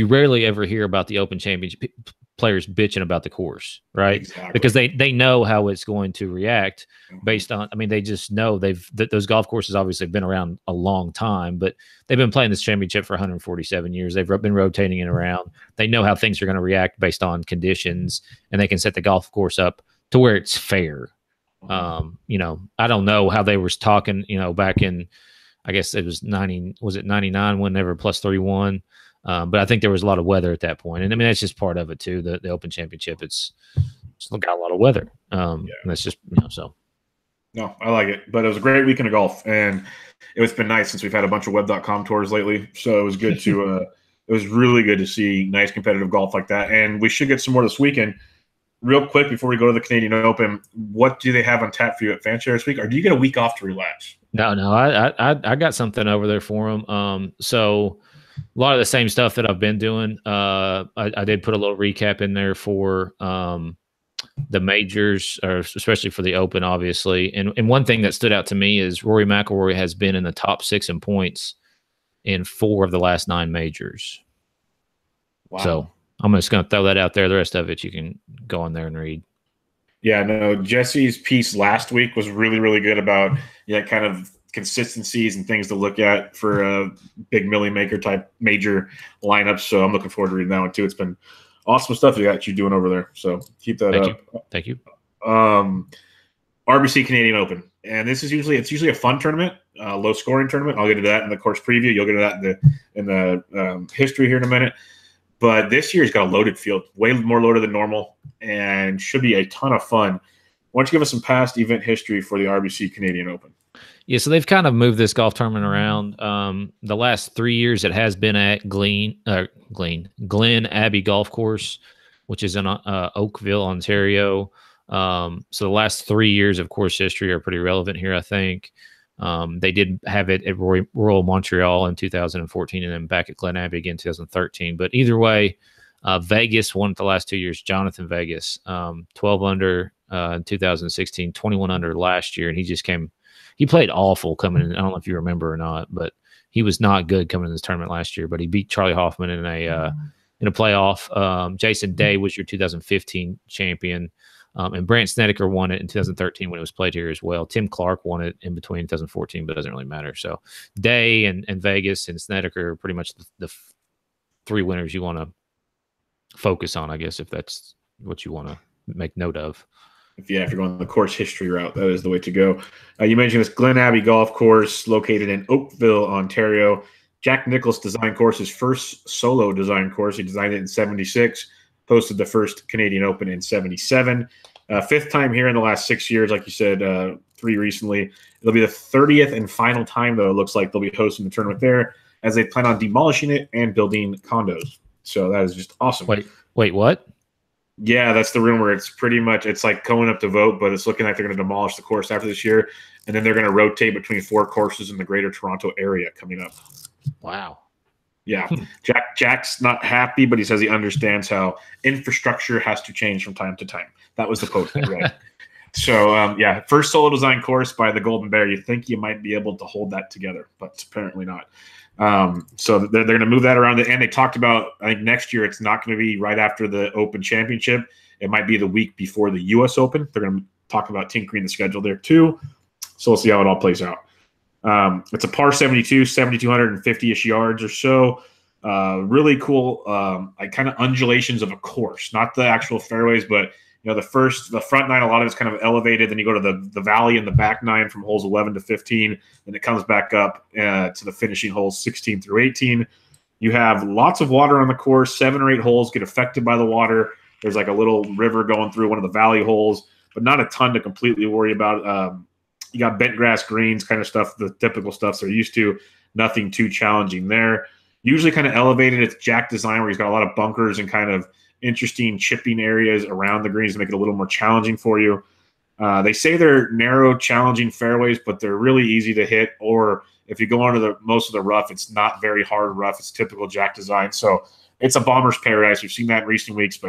rarely ever hear about the Open Championship players bitching about the course, right? Exactly. Because they know how it's going to react based on. I mean, they just know those golf courses obviously have been around a long time, but they've been playing this championship for 147 years. They've been rotating it around. They know how things are going to react based on conditions, and they can set the golf course up to where it's fair. I don't know how they were talking, back in, I guess it was 99 whenever plus 31. But I think there was a lot of weather at that point. And I mean, that's just part of it too. The Open Championship, it's got a lot of weather. And that's just, so. No, I like it, but it was a great weekend of golf, and it's been nice since we've had a bunch of web.com tours lately. So it was good to, it was really good to see nice competitive golf like that. And we should get some more this weekend. Real quick, before we go to the Canadian Open, what do they have on tap for you at Fanshare this week? Or do you get a week off to relax? No, I got something over there for them. So a lot of the same stuff that I've been doing. I did put a little recap in there for the majors, or especially for the Open, obviously. And one thing that stood out to me is Rory McIlroy has been in the top 6 in points in 4 of the last 9 majors. Wow. So I'm just going to throw that out there. The rest of it you can go on there and read. Yeah, no, Jesse's piece last week was really, really good about kind of consistencies and things to look at for a big Millie Maker type major lineups. So I'm looking forward to reading that one too. It's been awesome stuff you got you doing over there. So keep that up. Thank you. RBC Canadian Open. And it's usually a fun tournament, low scoring tournament. I'll get to that in the course preview. You'll get to that in the history here in a minute. But this year's got a loaded field, way more loaded than normal, and should be a ton of fun. Why don't you give us some past event history for the RBC Canadian Open? Yeah, so they've kind of moved this golf tournament around. The last 3 years, it has been at Glen Abbey Golf Course, which is in Oakville, Ontario. So the last 3 years of course history are pretty relevant here, I think. They did have it at Royal Montreal in 2014 and then back at Glen Abbey again in 2013. But either way, Vegas won it the last 2 years. Jonathan Vegas, 12 under in 2016, 21 under last year. And he played awful coming in. I don't know if you remember or not, but he was not good coming in this tournament last year. But he beat Charlie Hoffman in a playoff. Jason Day was your 2015 champion. And Brandt Snedeker won it in 2013 when it was played here as well. Tim Clark won it in between 2014, but it doesn't really matter. So Day and Vegas and Snedeker are pretty much the 3 winners you want to focus on, I guess, if that's what you want to make note of. If you're going the course history route, that is the way to go. You mentioned this Glen Abbey Golf Course located in Oakville, Ontario. Jack Nicklaus designed course, his first solo design course. He designed it in 76. Hosted the first Canadian Open in 77. 5th time here in the last 6 years, like you said, 3 recently. It'll be the 30th and final time, though, it looks like they'll be hosting the tournament there as they plan on demolishing it and building condos. So that is just awesome. Wait, what? Yeah, that's the rumor. It's pretty much, it's like going up to vote, but it's looking like they're going to demolish the course after this year. And then they're going to rotate between 4 courses in the greater Toronto area coming up. Wow. Yeah, Jack's not happy, but he says he understands how infrastructure has to change from time to time. That was the quote, right? So, first solo design course by the Golden Bear. You think you might be able to hold that together, but apparently not. So they're going to move that around. And they talked about, I think next year it's not going to be right after the Open Championship. It might be the week before the U.S. Open. They're going to talk about tinkering the schedule there too. So we'll see how it all plays out. It's a par 72, 7,250-ish yards or so. Really cool, like kind of undulations of a course, not the actual fairways, but the front nine, a lot of it's kind of elevated. Then you go to the valley and the back nine from holes 11 to 15. Then it comes back up to the finishing holes 16 through 18. You have lots of water on the course. 7 or 8 holes get affected by the water. There's like a little river going through one of the valley holes, but not a ton to completely worry about. You got bent grass greens, kind of stuff, the typical stuff they're used to. Nothing too challenging there. Usually kind of elevated. It's jack design where he's got a lot of bunkers and kind of interesting chipping areas around the greens to make it a little more challenging for you. They say they're narrow, challenging fairways, but they're really easy to hit. Or if you go onto most of the rough, it's not very hard rough. It's typical jack design. So it's a bomber's paradise. We've seen that in recent weeks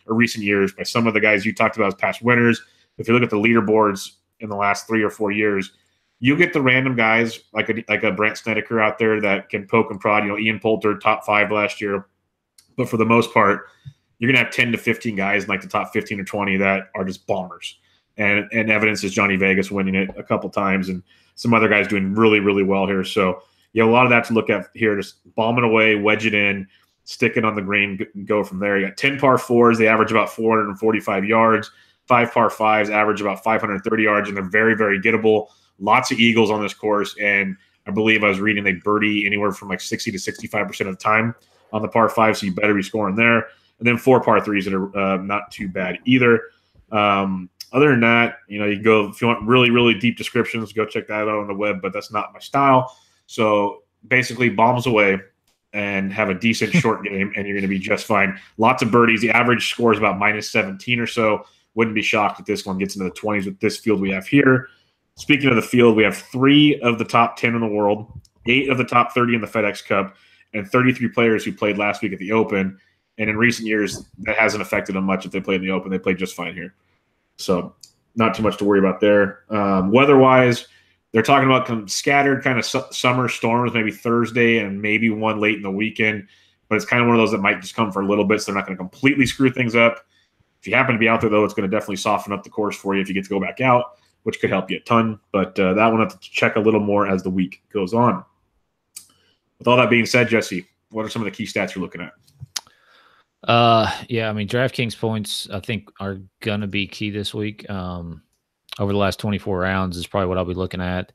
recent years by some of the guys you talked about as past winners. If you look at the leaderboards in the last 3 or 4 years, you get the random guys like a Brent Snedeker out there that can poke and prod. Ian Poulter, top 5 last year. But for the most part, you're going to have 10 to 15 guys in like the top 15 or 20 that are just bombers. And evidence is Johnny Vegas winning it a couple times and some other guys doing really, really well here. So you have a lot of that to look at here. Just bomb it away, wedge it in, stick it on the green, go from there. You got 10 par 4s. They average about 445 yards. 5 par 5s average about 530 yards, and they're very, very gettable. Lots of eagles on this course, and I believe I was reading they birdie anywhere from like 60 to 65% of the time on the par 5, so you better be scoring there. And then 4 par 3s that are not too bad either. Other than that, you can go if you want really, really deep descriptions, go check that out on the web, but that's not my style. So basically, bombs away and have a decent short game, and you're going to be just fine. Lots of birdies. The average score is about minus 17 or so. Wouldn't be shocked if this one gets into the 20s with this field we have here. Speaking of the field, we have 3 of the top 10 in the world, 8 of the top 30 in the FedEx Cup, and 33 players who played last week at the Open. And in recent years, that hasn't affected them much if they played in the Open. They played just fine here. So not too much to worry about there. Weather-wise, they're talking about scattered kind of summer storms, maybe Thursday and maybe one late in the weekend. But it's kind of one of those that might just come for a little bit, so they're not going to completely screw things up. If you happen to be out there, though, it's going to definitely soften up the course for you if you get to go back out, which could help you a ton. But that one I have to check a little more as the week goes on. With all that being said, Jesse, what are some of the key stats you're looking at? Yeah, I mean, DraftKings points, I think, are going to be key this week. Over the last 24 rounds is probably what I'll be looking at.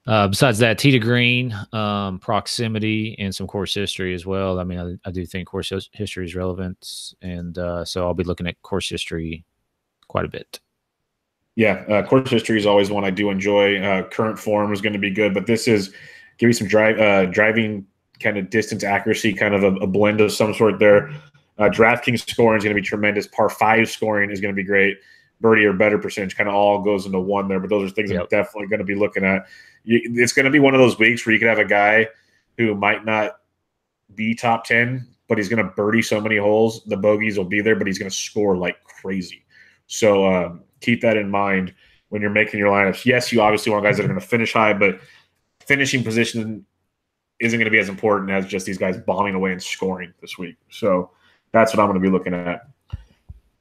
Besides that, tee to green, proximity, and some course history as well. I mean, I do think course history is relevant, and so I'll be looking at course history quite a bit. Yeah, course history is always one I do enjoy. Current form is going to be good, but this is give you some driving kind of distance accuracy, kind of a blend of some sort there. DraftKings scoring is going to be tremendous. Par 5 scoring is going to be great. Birdie or better percentage kind of all goes into one there, but those are things I'm definitely going to be looking at. It's going to be one of those weeks where you could have a guy who might not be top 10, but he's going to birdie so many holes. The bogeys will be there, but he's going to score like crazy. So keep that in mind when you're making your lineups. Yes, you obviously want guys that are going to finish high, but finishing position isn't going to be as important as just these guys bombing away and scoring this week. So that's what I'm going to be looking at.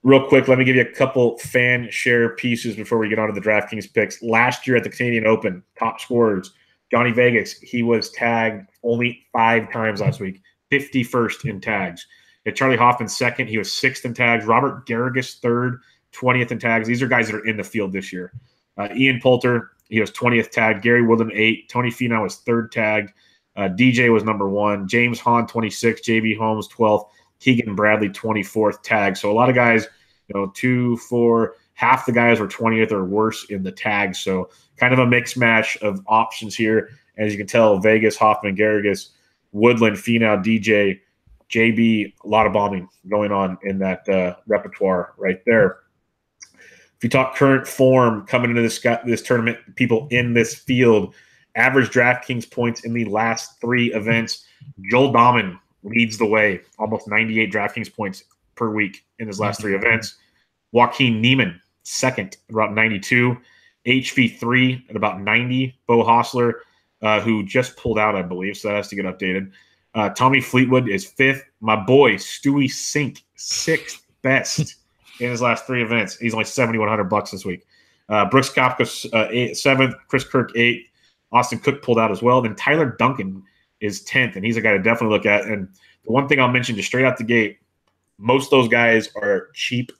Real quick, let me give you a couple fan share pieces before we get on to the DraftKings picks. Last year at the Canadian Open, top scorers, Johnny Vegas, he was tagged only 5 times last week, 51st in tags. Charlie Hoffman, 2nd. He was 6th in tags. Robert Garrigus, 3rd, 20th in tags. These are guys that are in the field this year. Ian Poulter, he was 20th tagged. Gary Woodland, 8th. Tony Finau was 3rd tagged. DJ was number 1. James Hahn, 26th. JV Holmes, 12th. Keegan Bradley, 24th tag. So a lot of guys, 2, 4, half the guys were 20th or worse in the tag. So kind of a mixed match of options here. As you can tell, Vegas, Hoffman, Garrigus, Woodland, Finau, DJ, JB, a lot of bombing going on in that repertoire right there. If you talk current form coming into this tournament, people in this field, average DraftKings points in the last 3 events, Joel Dahman leads the way, almost 98 DraftKings points per week in his last 3 events. Joaquin Niemann, 2nd, about 92. HV3 at about 90. Bo Hostler, who just pulled out, I believe, so that has to get updated. Tommy Fleetwood is 5th. My boy, Stewie Sink, 6th best in his last 3 events. He's only $7,100 this week. Brooks Koepka, 7th. Chris Kirk, 8th. Austin Cook pulled out as well. Then Tyler Duncan is 10th, and he's a guy to definitely look at. And the one thing I'll mention just straight out the gate, most of those guys are cheap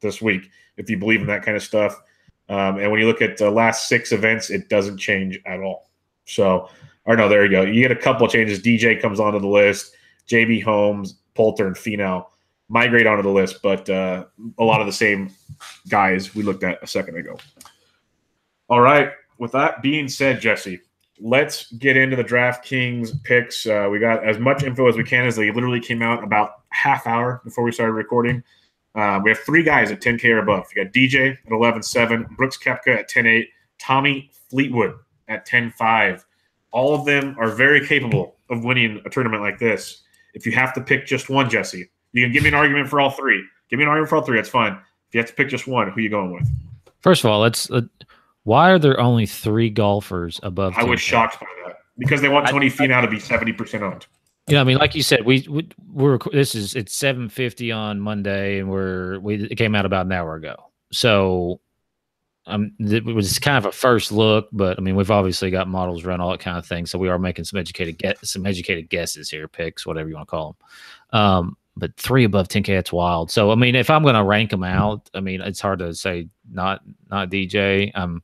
this week, if you believe in that kind of stuff. And when you look at the last 6 events, it doesn't change at all. So, or no, there you go. You get a couple of changes. DJ comes onto the list. JB Holmes, Poulter, and Finau migrate onto the list, but a lot of the same guys we looked at a second ago. All right. With that being said, Jesse, let's get into the DraftKings picks. We got as much info as we can as they literally came out about half hour before we started recording. We have 3 guys at 10K or above. You got DJ at 11.7, Brooks Koepka at 10.8, Tommy Fleetwood at 10.5. All of them are very capable of winning a tournament like this. If you have to pick just one, Jesse, you can give me an argument for all 3. Give me an argument for all 3. That's fine. If you have to pick just one, who are you going with? First of all, let's. Why are there only 3 golfers above 10K? I was shocked by that because they want Tony Finau to be 70% owned. I mean, like you said, we're it's 7:50 on Monday, and it came out about an hour ago. So, it was kind of a first look, but I mean, we've obviously got models run, all that kind of thing. So we are making some educated guesses here, picks, whatever you want to call them. But 3 above 10K, that's wild. So, I mean, if I'm going to rank them out, I mean, it's hard to say not DJ.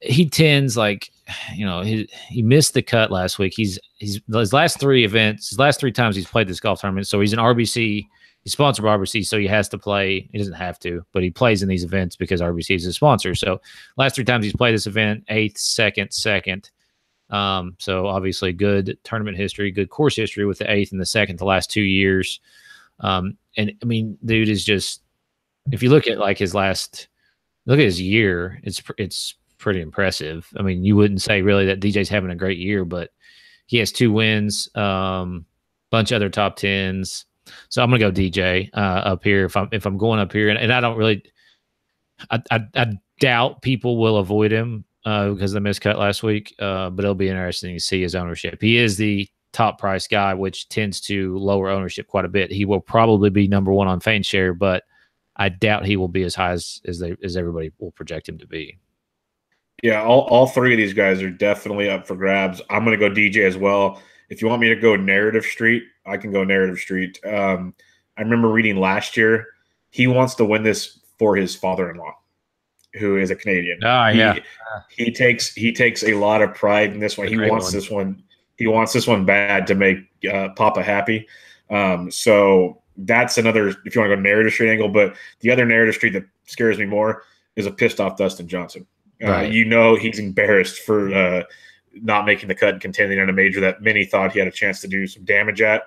He tends he missed the cut last week. He's his last 3 events, his last 3 times he's played this golf tournament. So he's an RBC. He's sponsored by RBC, so he has to play. He doesn't have to, but he plays in these events because RBC is a sponsor. So last 3 times he's played this event, 8th, 2nd. So obviously good tournament history, good course history with the 8th and the 2nd the last 2 years. And I mean, dude is just, if you look at like his year, it's pretty impressive. I mean, you wouldn't say really that DJ's having a great year, but he has 2 wins, bunch of other top 10s. So I'm gonna go DJ up here if I'm going up here, and I don't really, I doubt people will avoid him because of the miscut last week. But it'll be interesting to see his ownership. He is the top price guy, which tends to lower ownership quite a bit. He will probably be number 1 on fan share, but I doubt he will be as high as everybody will project him to be. Yeah, all 3 of these guys are definitely up for grabs. I'm going to go DJ as well. If you want me to go narrative street, I can go narrative street. I remember reading last year, he wants to win this for his father-in-law, who is a Canadian. Yeah. He takes a lot of pride in this one. He wants this one. He wants this one bad to make Papa happy. So that's another, if you want to go narrative street angle. But the other narrative street that scares me more is a pissed off Dustin Johnson. Right. He's embarrassed for not making the cut and contending on a major that many thought he had a chance to do some damage at.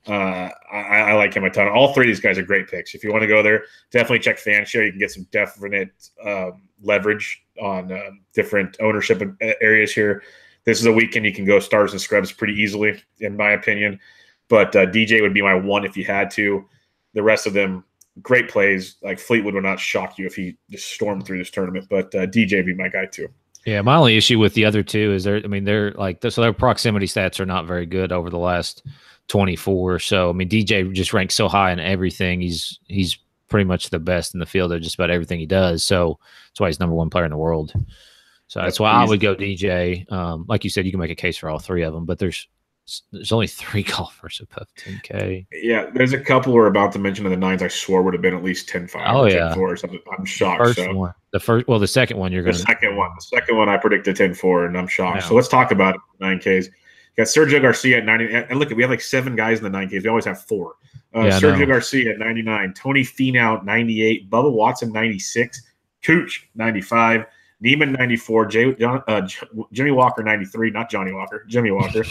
I like him a ton. All 3 of these guys are great picks. If you want to go there, definitely check FanShare. You can get some definite leverage on different ownership areas here. This is a weekend you can go stars and scrubs pretty easily, in my opinion. But DJ would be my one if you had to. The rest of them, great plays. Like Fleetwood would not shock you if he just stormed through this tournament. But DJ would be my guy too. Yeah, my only issue with the other 2 is they're like, so their proximity stats are not very good over the last 24. So I mean, DJ just ranks so high in everything. He's pretty much the best in the field at just about everything he does. So that's why he's number 1 player in the world. So that's why I would go DJ. Like you said, you can make a case for all 3 of them, but there's only 3 golfers above 10K. Yeah, there's a couple we're about to mention in the 9s. I swore would have been at least 10.5 or 10.4 or something. I'm shocked. The second one you're going to. The second one I predicted 10.4, and I'm shocked. Yeah. So let's talk about it. 9Ks. You got Sergio Garcia at 90. And look, we have like 7 guys in the 9Ks. We always have 4. Sergio Garcia at 99. Tony Finau 98. Bubba Watson 96. Cooch 95. Neiman 94, Jimmy Walker 93, not Johnny Walker, Jimmy Walker.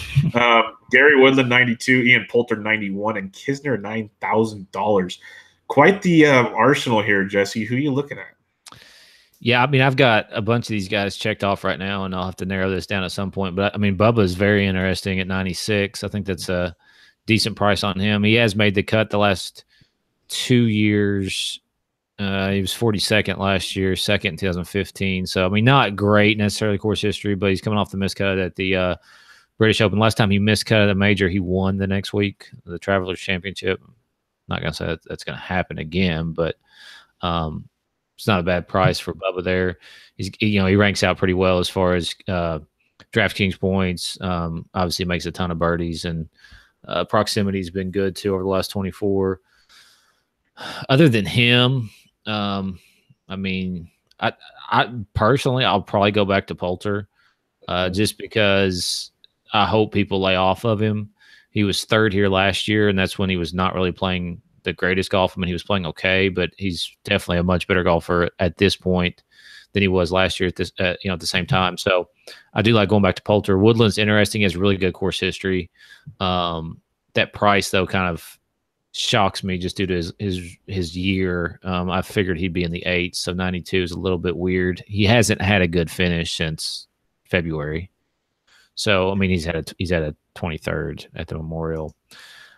Gary Woodland 92, Ian Poulter 91, and Kisner $9,000. Quite the arsenal here, Jesse. Who are you looking at? Yeah, I mean, I've got a bunch of these guys checked off right now, and I'll have to narrow this down at some point. But I mean, Bubba is very interesting at 96. I think that's a decent price on him. He has made the cut the last 2 years. He was 42nd last year, 2nd in 2015. So, I mean, not great necessarily course history, but he's coming off the miscut at the British Open. Last time he miscut at a major, he won the next week, the Travelers Championship. Not going to say that's going to happen again, but it's not a bad price for Bubba there. He ranks out pretty well as far as DraftKings points. Obviously makes a ton of birdies, and proximity's been good too over the last 24. Other than him, I mean, I personally, I'll probably go back to Poulter, just because I hope people lay off of him. He was third here last year, and that's when he was not really playing the greatest golf. I mean, he was playing okay, but he's definitely a much better golfer at this point than he was last year at this, at the same time. So I do like going back to Poulter. Woodland's interesting. He has really good course history. That price though kind of shocks me just due to his year. I figured he'd be in the 8s, so 92 is a little bit weird. He hasn't had a good finish since February. So I mean, he's had a 23rd at the Memorial.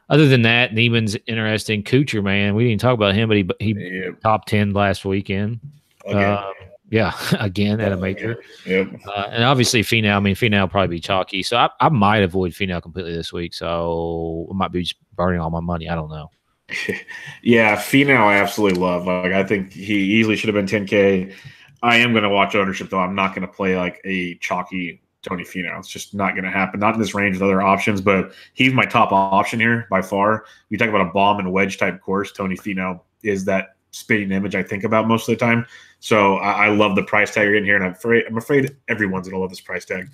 Other than that, Neiman's interesting. Kuchar, man, we didn't talk about him, but he top 10 last weekend. Again at a major. And obviously Finau. I mean, Finau will probably be chalky. So I might avoid Finau completely this week. So I might be just burning all my money. I don't know. Yeah, Finau I absolutely love. Like, I think he easily should have been 10K. I am going to watch ownership, though. I'm not going to play like a chalky Tony Finau. It's just not going to happen. Not in this range with other options, but he's my top option here by far. You talk about a bomb and wedge type course. Tony Finau is that spitting image I think about most of the time. So I love the price tag you're getting here, and I'm afraid everyone's going to love this price tag.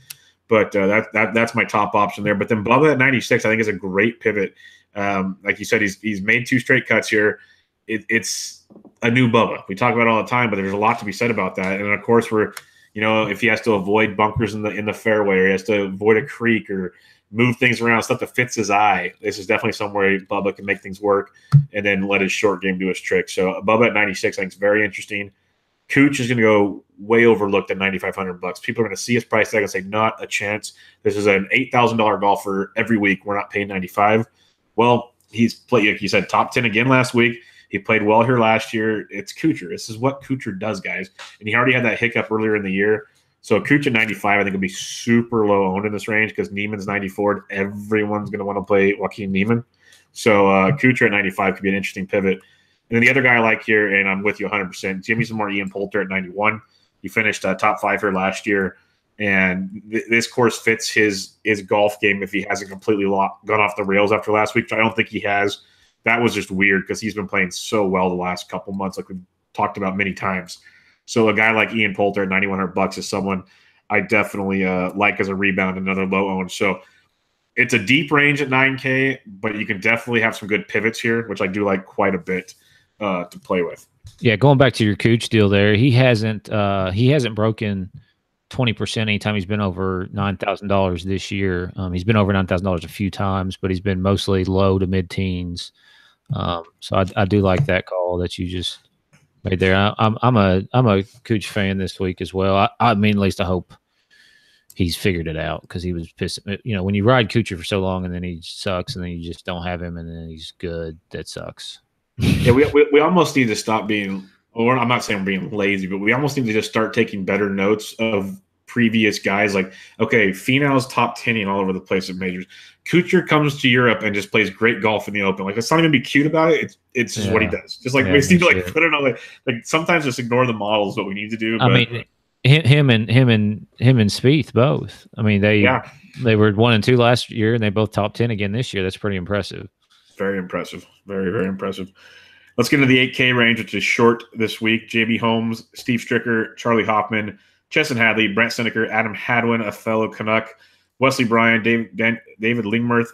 But that's my top option there. But then Bubba at 96, I think is a great pivot. Like you said, he's made 2 straight cuts here. It's a new Bubba. We talk about it all the time, but there's a lot to be said about that. And of course, if he has to avoid bunkers in the fairway, or he has to avoid a creek, or move things around, stuff that fits his eye, this is definitely somewhere Bubba can make things work and then let his short game do his trick. So Bubba at 96, I think is very interesting. Cooch is going to go way overlooked at $9,500. People are going to see his price tag and say, not a chance. This is an $8,000 golfer every week. We're not paying 95. Well, he's played, like you said, top 10 again last week. He played well here last year. It's Kuchar. This is what Kuchar does, guys. And he already had that hiccup earlier in the year. So Kuchar at 95, I think, will be super low owned in this range because Neiman's 94. Everyone's going to want to play Joaquin Neiman. So Kuchar at 95 could be an interesting pivot. And then the other guy I like here, and I'm with you 100%, Jimmy some more Ian Poulter at 91. He finished top 5 here last year. And this course fits his golf game if he hasn't completely gone off the rails after last week, which I don't think he has. That was just weird because he's been playing so well the last couple months, like we've talked about many times. So a guy like Ian Poulter at $9,100 is someone I definitely like as a rebound, another low owned. So it's a deep range at 9K, but you can definitely have some good pivots here, which I do like quite a bit to play with. Yeah, going back to your Cooch deal there, he hasn't broken 20% anytime he's been over $9,000 this year. He's been over $9,000 a few times, but he's been mostly low to mid-teens. So I do like that call that you just made there. I'm a Cooch fan this week as well. I mean, at least I hope he's figured it out because he was pissed. When you ride Kuchar for so long and then he sucks and then you just don't have him and then he's good, that sucks. Yeah, we almost need to stop being. Or I'm not saying we're being lazy, but we almost need to just start taking better notes of previous guys. Like, okay, Finau's top 10 all over the place at majors. Kuchar comes to Europe and just plays great golf in the Open. Like, let's not even be cute about it. It's just what he does. Just like we need to put it on. Like sometimes just ignore the model is what we need to do. But, I mean, him and Spieth both. I mean, they were 1 and 2 last year, and they both top 10 again this year. That's pretty impressive. Very impressive. Very, very impressive. Let's get into the 8K range, which is short this week. JB Holmes, Steve Stricker, Charlie Hoffman, Chesson Hadley, Brent Seneker, Adam Hadwin, a fellow Canuck, Wesley Bryan, David Lingmerth,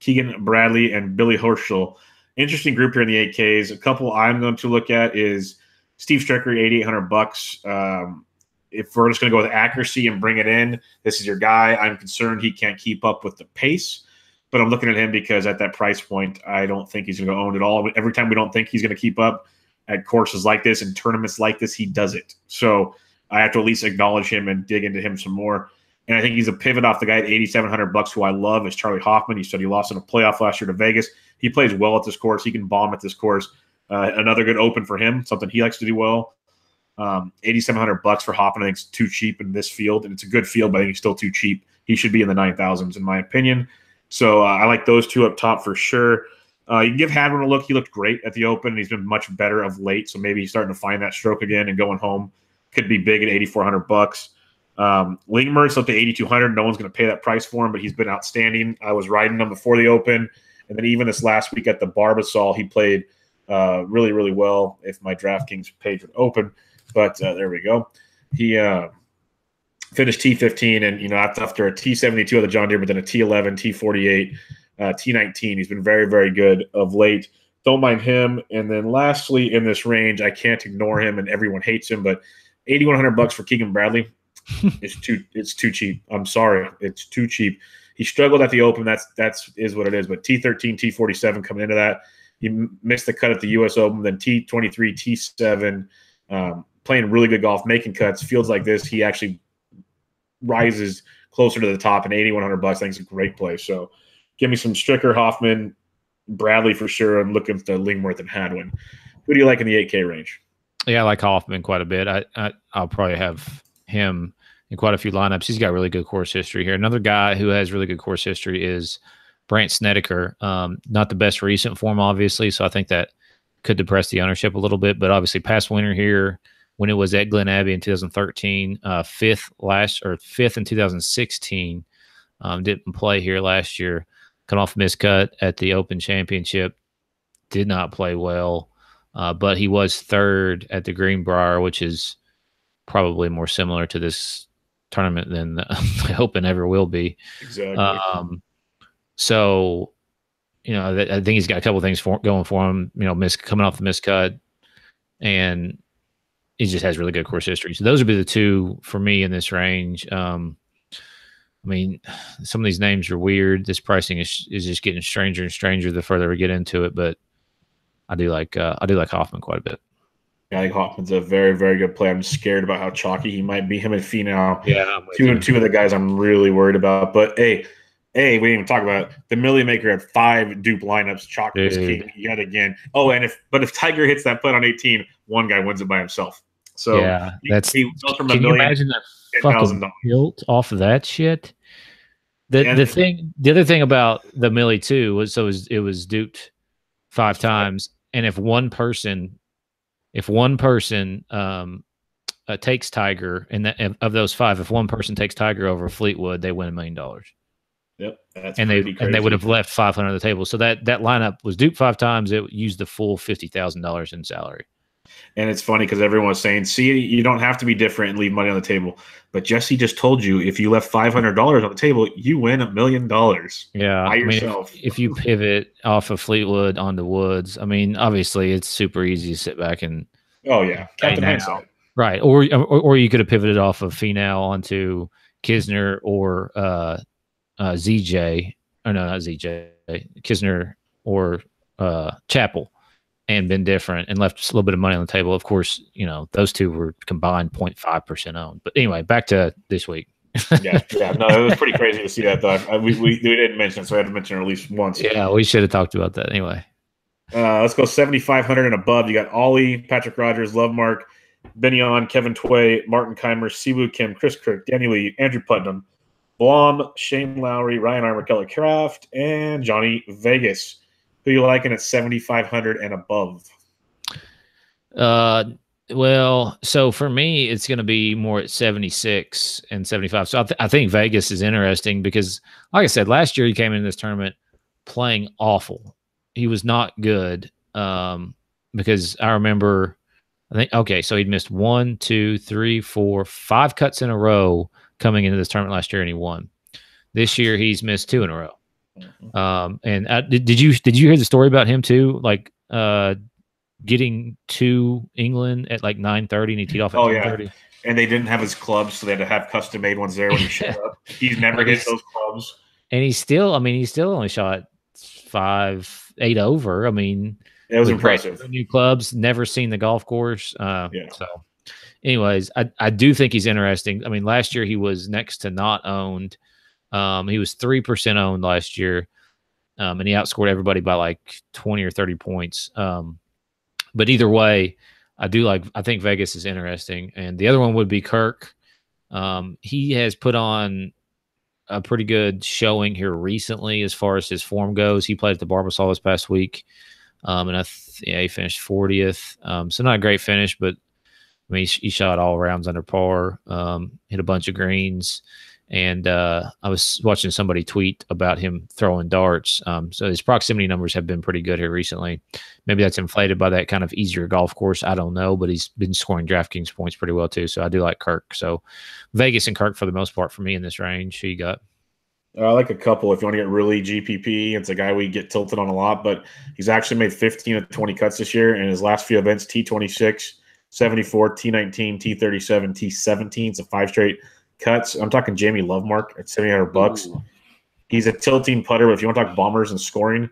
Keegan Bradley, and Billy Horschel. Interesting group here in the 8Ks. A couple I'm going to look at is Steve Stricker, $8,800. If we're just going to go with accuracy and bring it in, this is your guy. I'm concerned he can't keep up with the pace. But I'm looking at him because at that price point, I don't think he's going to own it all. Every time we don't think he's going to keep up at courses like this and tournaments like this, he does it. So I have to at least acknowledge him and dig into him some more. And I think he's a pivot off the guy at $8,700 who I love is Charlie Hoffman. He said he lost in a playoff last year to Vegas. He plays well at this course. He can bomb at this course. Another good Open for him, something he likes to do well. $8,700 for Hoffman I think is too cheap in this field. And it's a good field, but I think he's still too cheap. He should be in the 9,000s in my opinion. So I like those two up top for sure. You can give Hadwin a look. He looked great at the Open, and he's been much better of late. So maybe he's starting to find that stroke again and going home. Could be big at $8,400. Lingmer's up to $8,200. No one's going to pay that price for him, but he's been outstanding. I was riding him before the Open, and then even this last week at the Barbasol, he played really, really well. If my DraftKings page would open, but there we go. He finished T15, and after a T72 of the John Deere, but then a T11, T48, T19. He's been very, very good of late. Don't mind him. And then lastly, in this range, I can't ignore him, and everyone hates him, but $8,100 for Keegan Bradley. It's too cheap. I'm sorry, it's too cheap. He struggled at the Open. That's what it is. But T13, T47 coming into that, he missed the cut at the U.S. Open. Then T23, T7, playing really good golf, making cuts. Fields like this, he actually rises closer to the top. And $8,100, I think, is a great play. So give me some Stricker, Hoffman, Bradley for sure. I'm looking to Lingworth and Hadwin. Who do you like in the 8K range? Yeah, I like Hoffman quite a bit. I'll probably have him in quite a few lineups. He's got really good course history here. Another guy who has really good course history is Brandt Snedeker. Not the best recent form, obviously, so I think that could depress the ownership a little bit. But obviously, past winner here when it was at Glen Abbey in 2013, fifth in 2016. Didn't play here last year. Cut off miscut at the Open Championship. Did not play well. But he was third at the Greenbrier, which is probably more similar to this tournament than the Open ever will be. Exactly. So, I think he's got a couple of things going for him. Coming off the miscut, and he just has really good course history. So those would be the two for me in this range. Some of these names are weird. This pricing is just getting stranger and stranger the further we get into it, but I do like Hoffman quite a bit. Yeah, I think Hoffman's a very, very good play. I'm scared about how chalky he might be. Him and Finau, two of the guys I'm really worried about. But hey, we didn't even talk about it. The Millie Maker had 5 dupe lineups. Chalky was king yet again. Oh, and if Tiger hits that putt on 18, one guy wins it by himself. So yeah, he goes from can you imagine that fucking $10,000 built off of that shit? The other thing about the Millie too was it was duped 5 times, and if one person takes Tiger, and of those 5, if one person takes Tiger over Fleetwood, they win $1 million. Yep, that's and crazy. They would have left $500 on the table. So that lineup was duped 5 times. It used the full $50,000 in salary. And it's funny because everyone was saying, see, you don't have to be different and leave money on the table. But Jesse just told you if you left $500 on the table, you win $1 million. Yeah, by yourself. If you pivot off of Fleetwood onto Woods, obviously it's super easy to sit back and Captain Hindsight. Right, or you could have pivoted off of Finau onto Kisner or ZJ, or no, not ZJ, Kisner or Chappell, and been different and left a little bit of money on the table. Of course, those two were combined 0.5% owned. But anyway, back to this week. No, it was pretty crazy to see that, though. We didn't mention it, so I had to mention it at least once. Yeah, we should have talked about that anyway. Let's go 7,500 and above. You got Ollie, Patrick Rogers, Lovemark, Benyon, Kevin Tway, Martin Keimer, Siwoo Kim, Chris Kirk, Danny Lee, Andrew Putnam, Blom, Shane Lowry, Ryan Armour, Keller Craft, and Johnny Vegas. Who you liking at 7,500 and above? Well, so for me, it's going to be more at 76 and 75. So I think Vegas is interesting because, like I said, last year he came into this tournament playing awful. He was not good because I remember, so he'd missed 1, 2, 3, 4, 5 cuts in a row coming into this tournament last year, and he won. This year, he's missed 2 in a row. And did you hear the story about him too? Like getting to England at like 9:30, and he teed off at 10:30. Yeah. And they didn't have his clubs, so they had to have custom made ones there when he showed up. He's never hit those clubs, and he still only shot 5-8 over. It was impressive. New clubs, never seen the golf course. So, anyways, I do think he's interesting. Last year he was next to not owned. He was 3% owned last year, and he outscored everybody by like 20 or 30 points. But either way, I think Vegas is interesting. And the other one would be Kirk. He has put on a pretty good showing here recently as far as his form goes. He played at the Barbasol this past week, and he finished 40th. So not a great finish, but I mean, he shot all rounds under par, hit a bunch of greens. And I was watching somebody tweet about him throwing darts. So his proximity numbers have been pretty good here recently. Maybe that's inflated by that kind of easier golf course. I don't know, but he's been scoring DraftKings points pretty well too. So I do like Kirk. So Vegas and Kirk for the most part for me in this range. Who you got? I like a couple if you want to get really GPP. It's a guy we get tilted on a lot, but he's actually made 15 of 20 cuts this year. In his last few events, T26, 74, T19, T37, T17. It's a 5 straight cuts. I'm talking Jamie Lovemark at $700. Ooh. He's a tilting putter, but if you want to talk bombers and scoring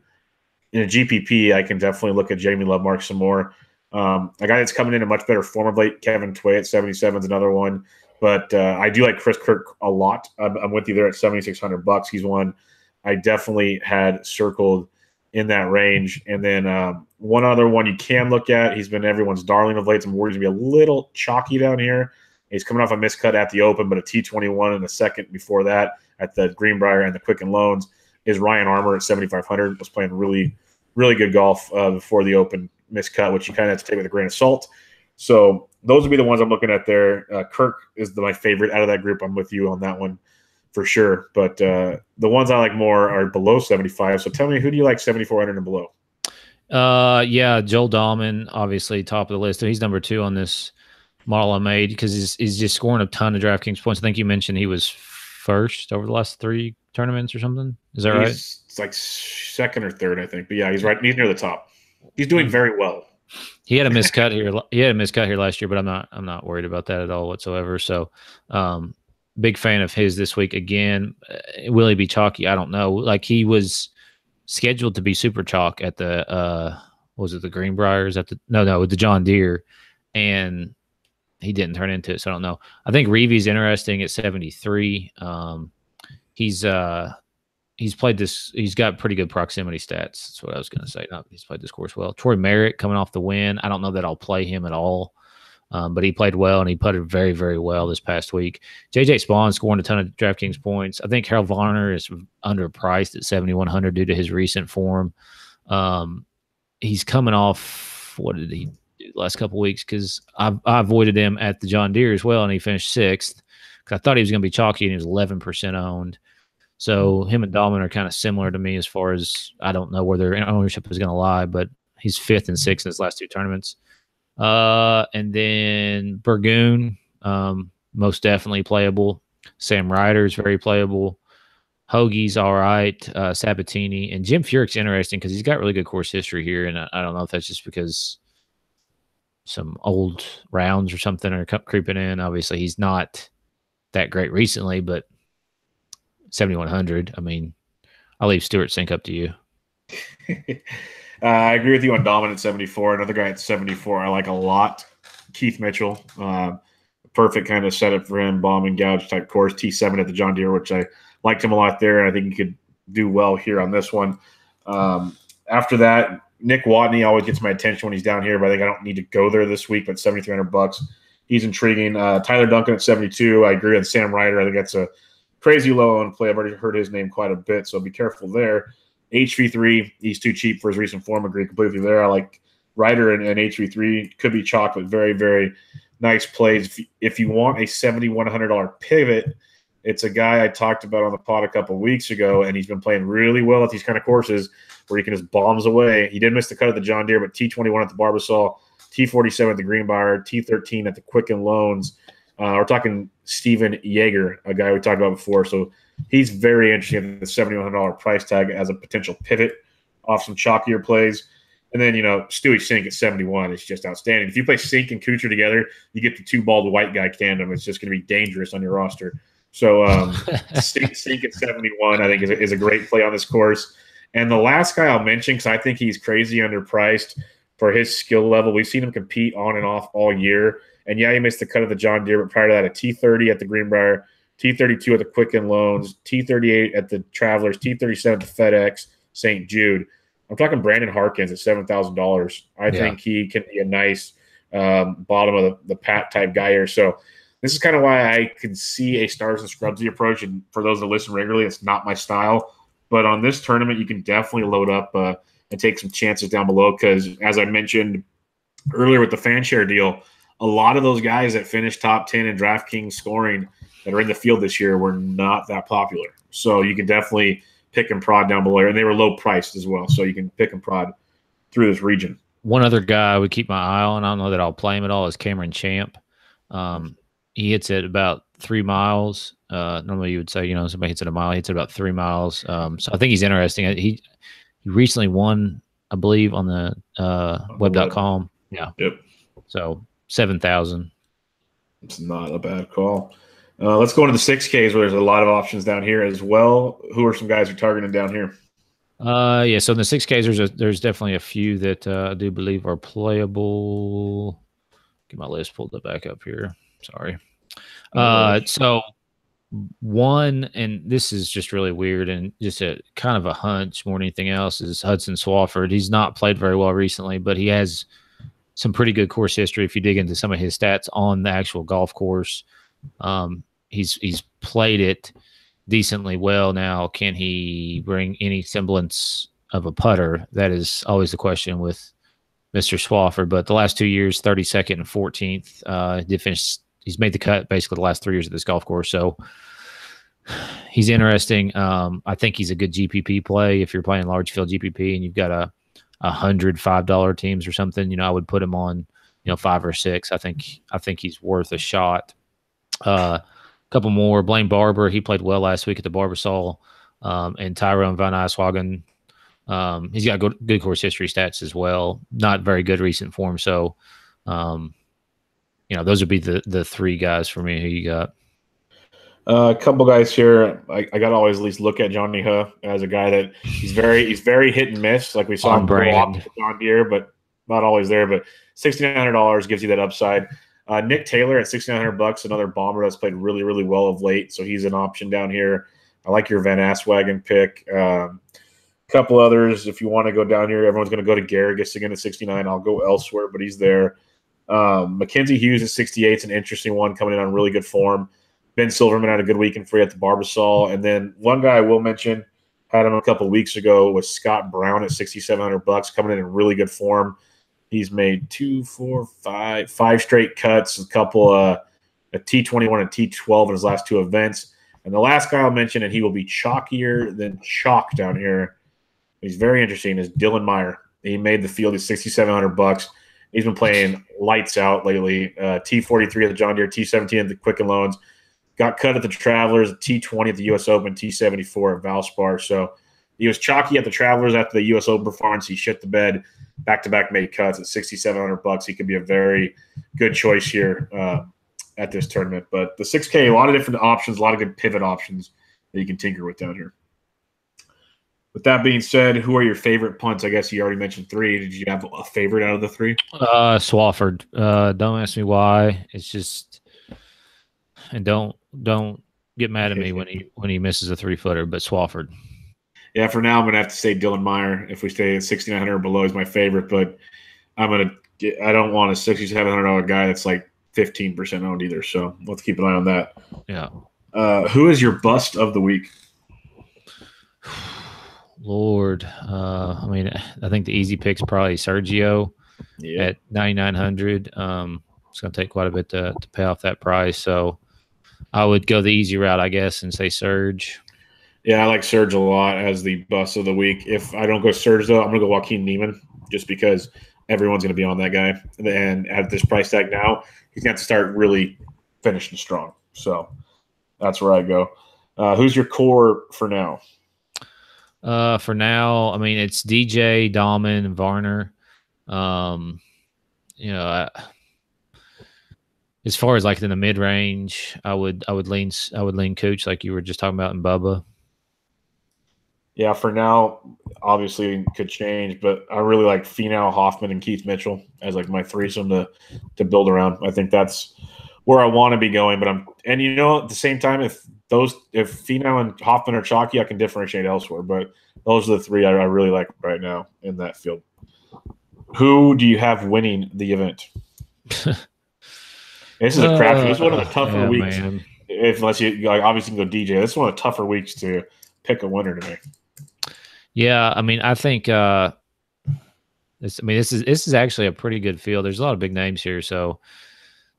in a GPP, I can definitely look at Jamie Lovemark some more. A guy that's coming in a much better form of late, Kevin Tway at 77 is another one. But I do like Chris Kirk a lot. I'm with you there at $7,600. He's one I definitely had circled in that range. And then one other one you can look at. He's been everyone's darling of late. I'm worried he's going to be a little chalky down here. He's coming off a miscut at the Open, but a T21 in the second before that at the Greenbrier and the Quicken Loans is Ryan Armour at 7,500. Was playing really, really good golf before the Open miscut, which you kind of have to take with a grain of salt. So those would be the ones I'm looking at there. Kirk is my favorite out of that group. I'm with you on that one for sure. But the ones I like more are below 75. So tell me, who do you like 7,400 and below? Yeah, Joel Dahlman, obviously top of the list. He's number 2 on this model I made because he's just scoring a ton of DraftKings points. I think you mentioned he was first over the last 3 tournaments or something. Is that right? It's like second or third, I think. But yeah, he's right. He's near the top. He's doing very well. He had a miscut here. He had a miscut here last year, but I'm not worried about that at all whatsoever. So, big fan of his this week again. Will he be chalky? I don't know. Like he was scheduled to be super chalk at the was it the Greenbriers at the with the John Deere, and he didn't turn into it. So I don't know. I think Reevy's interesting at 73. He's played this. He's got pretty good proximity stats. That's what I was going to say. No, he's played this course well. Troy Merritt coming off the win. I don't know that I'll play him at all, but he played well and he putted very, very well this past week. JJ Spawn scoring a ton of DraftKings points. I think Harold Varner is underpriced at 7,100 due to his recent form. He's coming off. What did he do the last couple of weeks? Because I avoided him at the John Deere as well, and he finished 6th because I thought he was going to be chalky, and he was 11% owned. So him and Dahlman are kind of similar to me as far as I don't know where their ownership is going to lie, but he's 5th and 6th in his last 2 tournaments. And then Burgoon, most definitely playable. Sam Ryder's very playable. Hoagie's all right. Sabatini. And Jim Furyk's interesting because he's got really good course history here, and I don't know if that's just because some old rounds or something are creeping in. Obviously, he's not that great recently, but 7,100. I mean, I'll leave Stuart Sink up to you. I agree with you on Dominant 74. Another guy at 74 I like a lot, Keith Mitchell. Perfect kind of setup for him, bomb and gouge type course. T7 at the John Deere, which I liked him a lot there, and I think he could do well here on this one. After that, Nick Watney always gets my attention when he's down here, but I think I don't need to go there this week. But $7,300, he's intriguing. Tyler Duncan at 72. I agree with Sam Ryder. I think that's a crazy low on play. I've already heard his name quite a bit, so be careful there. HV3, he's too cheap for his recent form. Agree completely there. I like Ryder and HV3. Could be chalk, but very, very nice plays. If you want a $7,100 pivot, it's a guy I talked about on the pod a couple weeks ago, and he's been playing really well at these kind of courses where he can just bombs away. He did miss the cut at the John Deere, but T21 at the Barbasol, T47 at the Greenbrier, T13 at the Quicken Loans. We're talking Steven Yeager, a guy we talked about before. So he's very interesting at the $7,100 price tag as a potential pivot off some chalkier plays. And then, Stewie Sink at 71 is just outstanding. If you play Sink and Kuchar together, you get the 2 bald white guy tandem. It's just going to be dangerous on your roster. So Sink at 71, I think, is a great play on this course. And the last guy I'll mention, because I think he's crazy underpriced for his skill level. We've seen him compete on and off all year. And, yeah, he missed the cut of the John Deere, but prior to that, a T30 at the Greenbrier, T32 at the Quicken Loans, T38 at the Travelers, T37 at the FedEx, St. Jude. I'm talking Brandon Harkins at $7,000. I think he can be a nice bottom of the pat type guy here. So This is kind of why I could see a Stars and Scrubsy approach. And for those that listen regularly, it's not my style. But on this tournament, you can definitely load up and take some chances down below because, as I mentioned earlier with the fan share deal, a lot of those guys that finished top 10 in DraftKings scoring that are in the field this year were not that popular. So you can definitely pick and prod down below. And they were low priced as well. So you can pick and prod through this region. One other guy I would keep my eye on, I don't know that I'll play him at all, is Cameron Champ. He hits it about 3 miles. Normally you would say, somebody hits it a mile. He hits it about 3 miles. So I think he's interesting. He recently won, I believe, on the web.com. Yeah. Yep. So 7,000. It's not a bad call. Let's go into the 6Ks where there's a lot of options down here as well. Who are some guys you're targeting down here? Yeah. So in the 6Ks, there's definitely a few that I do believe are playable. Get my list pulled back up here. Sorry. So one, and this is just really weird and just a kind of a hunch more than anything else, is Hudson Swafford. He's not played very well recently, but he has some pretty good course history. If you dig into some of his stats on the actual golf course, he's played it decently well. Now, can he bring any semblance of a putter? That is always the question with Mr. Swafford. But the last 2 years, 32nd and 14th, did finish. He's made the cut basically the last 3 years of this golf course. So he's interesting. I think he's a good GPP play. If you're playing large field GPP and you've got $105 teams or something, I would put him on, 5 or 6. I think he's worth a shot. A couple more. Blaine Barber, he played well last week at the Barbasol, and Tyrone Van Eyswagen. He's got good course history stats as well. Not very good recent form. So, those would be the 3 guys for me. Who you got? A couple guys here. I got to always at least look at Johnny Huh as a guy that he's very hit and miss. Like we saw him John Deere, but not always there. But $6,900 gives you that upside. Nick Taylor at $6,900, another bomber that's played really, really well of late. So he's an option down here. I like your Van Eyswagen pick. Couple others, if you want to go down here, everyone's going to go to Garrigus again at 69. I'll go elsewhere, but he's there. Mackenzie Hughes at 68 is an interesting one, coming in on really good form. Ben Silverman had a good weekend for you at the Barbasol. And then one guy I will mention, had him a couple weeks ago, was Scott Brown at $6,700, coming in really good form. He's made 5 straight cuts, a couple a T21 and T12 in his last 2 events. And the last guy I'll mention, and he will be chalkier than chalk down here, he's very interesting, is Dylan Meyer. He made the field at $6,700. He's been playing lights out lately. T43 at the John Deere, T17 at the Quicken Loans. Got cut at the Travelers, T20 at the U.S. Open, T74 at Valspar. So he was chalky at the Travelers after the U.S. Open performance. He shit the bed, back-to-back made cuts at $6,700. He could be a very good choice here at this tournament. But the 6K, a lot of different options, a lot of good pivot options that you can tinker with down here. With that being said, who are your favorite punts? I guess you already mentioned 3. Did you have a favorite out of the 3? Swafford. Don't ask me why. It's just, and don't get mad at me when he misses a 3-footer, but Swafford. Yeah, for now I'm gonna have to say Dylan Meyer. If we stay at $6,900 below, is my favorite, but I don't want a $6,700 guy that's like 15% owned either. So let's keep an eye on that. Yeah. Who is your bust of the week? Lord, I think the easy pick's probably Sergio at 9,900. It's going to take quite a bit to pay off that price. So I would go the easy route, I guess, and say Serge. Yeah, I like Serge a lot as the bust of the week. If I don't go Serge, though, I'm going to go Joaquin Niemann just because everyone's going to be on that guy. And at this price tag now, he's going to have to start really finishing strong. So that's where I go. Who's your core for now? For now, it's DJ, Dahlman, and Varner. As far as like in the mid range, I would lean Cooch like you were just talking about in Bubba. Yeah, for now, obviously it could change, but I really like Finau, Hoffman, and Keith Mitchell as like my threesome to build around. I think that's where I want to be going. But at the same time, if Finau and Hoffman are chalky, I can differentiate elsewhere. But those are the 3 I really like right now in that field. Who do you have winning the event? This is a crapshoot. This is one of the tougher weeks. Man. Unless you like, obviously can go DJ. This is one of the tougher weeks to pick a winner to me. Yeah, I mean, I think this is actually a pretty good field. There's a lot of big names here, so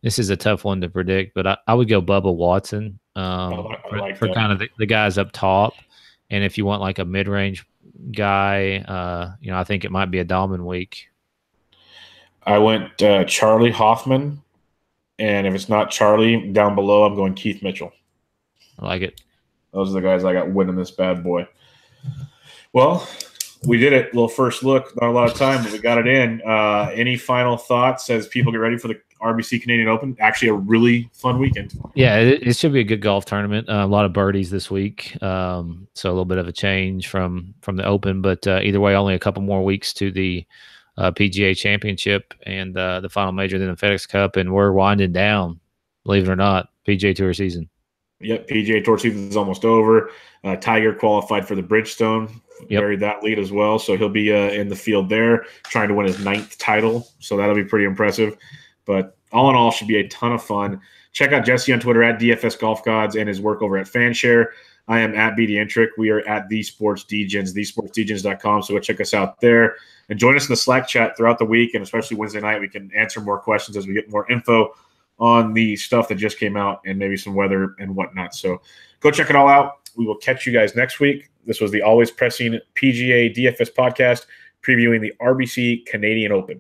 this is a tough one to predict. But I would go Bubba Watson for kind of the guys up top. And if you want like a mid-range guy, I think it might be a Dahlman week. I went Charlie Hoffman, and if it's not Charlie, down below, I'm going Keith Mitchell. I like it. Those are the guys I got winning this bad boy. Well, we did it. Little first look. Not a lot of time, but we got it in. Any final thoughts as people get ready for the RBC Canadian Open? Actually, a really fun weekend. Yeah, it should be a good golf tournament. A lot of birdies this week, so a little bit of a change from the Open. But either way, only a couple more weeks to the PGA Championship and the final major, then the FedEx Cup, and we're winding down. Believe it or not, PGA Tour season. Yep, PGA Tour season is almost over. Tiger qualified for the Bridgestone. Yep. Buried that lead as well, so he'll be in the field there trying to win his 9th title, so that'll be pretty impressive. But all in all, should be a ton of fun. Check out Jesse on Twitter at DFS Golf Gods and his work over at Fanshare. I am at BDentric. We are at The Sports Degens, thesportsdegens.com, so go check us out there. And join us in the Slack chat throughout the week, and especially Wednesday night. We can answer more questions as we get more info on the stuff that just came out and maybe some weather and whatnot. So go check it all out. We will catch you guys next week. This was the Always Pressing PGA DFS podcast previewing the RBC Canadian Open.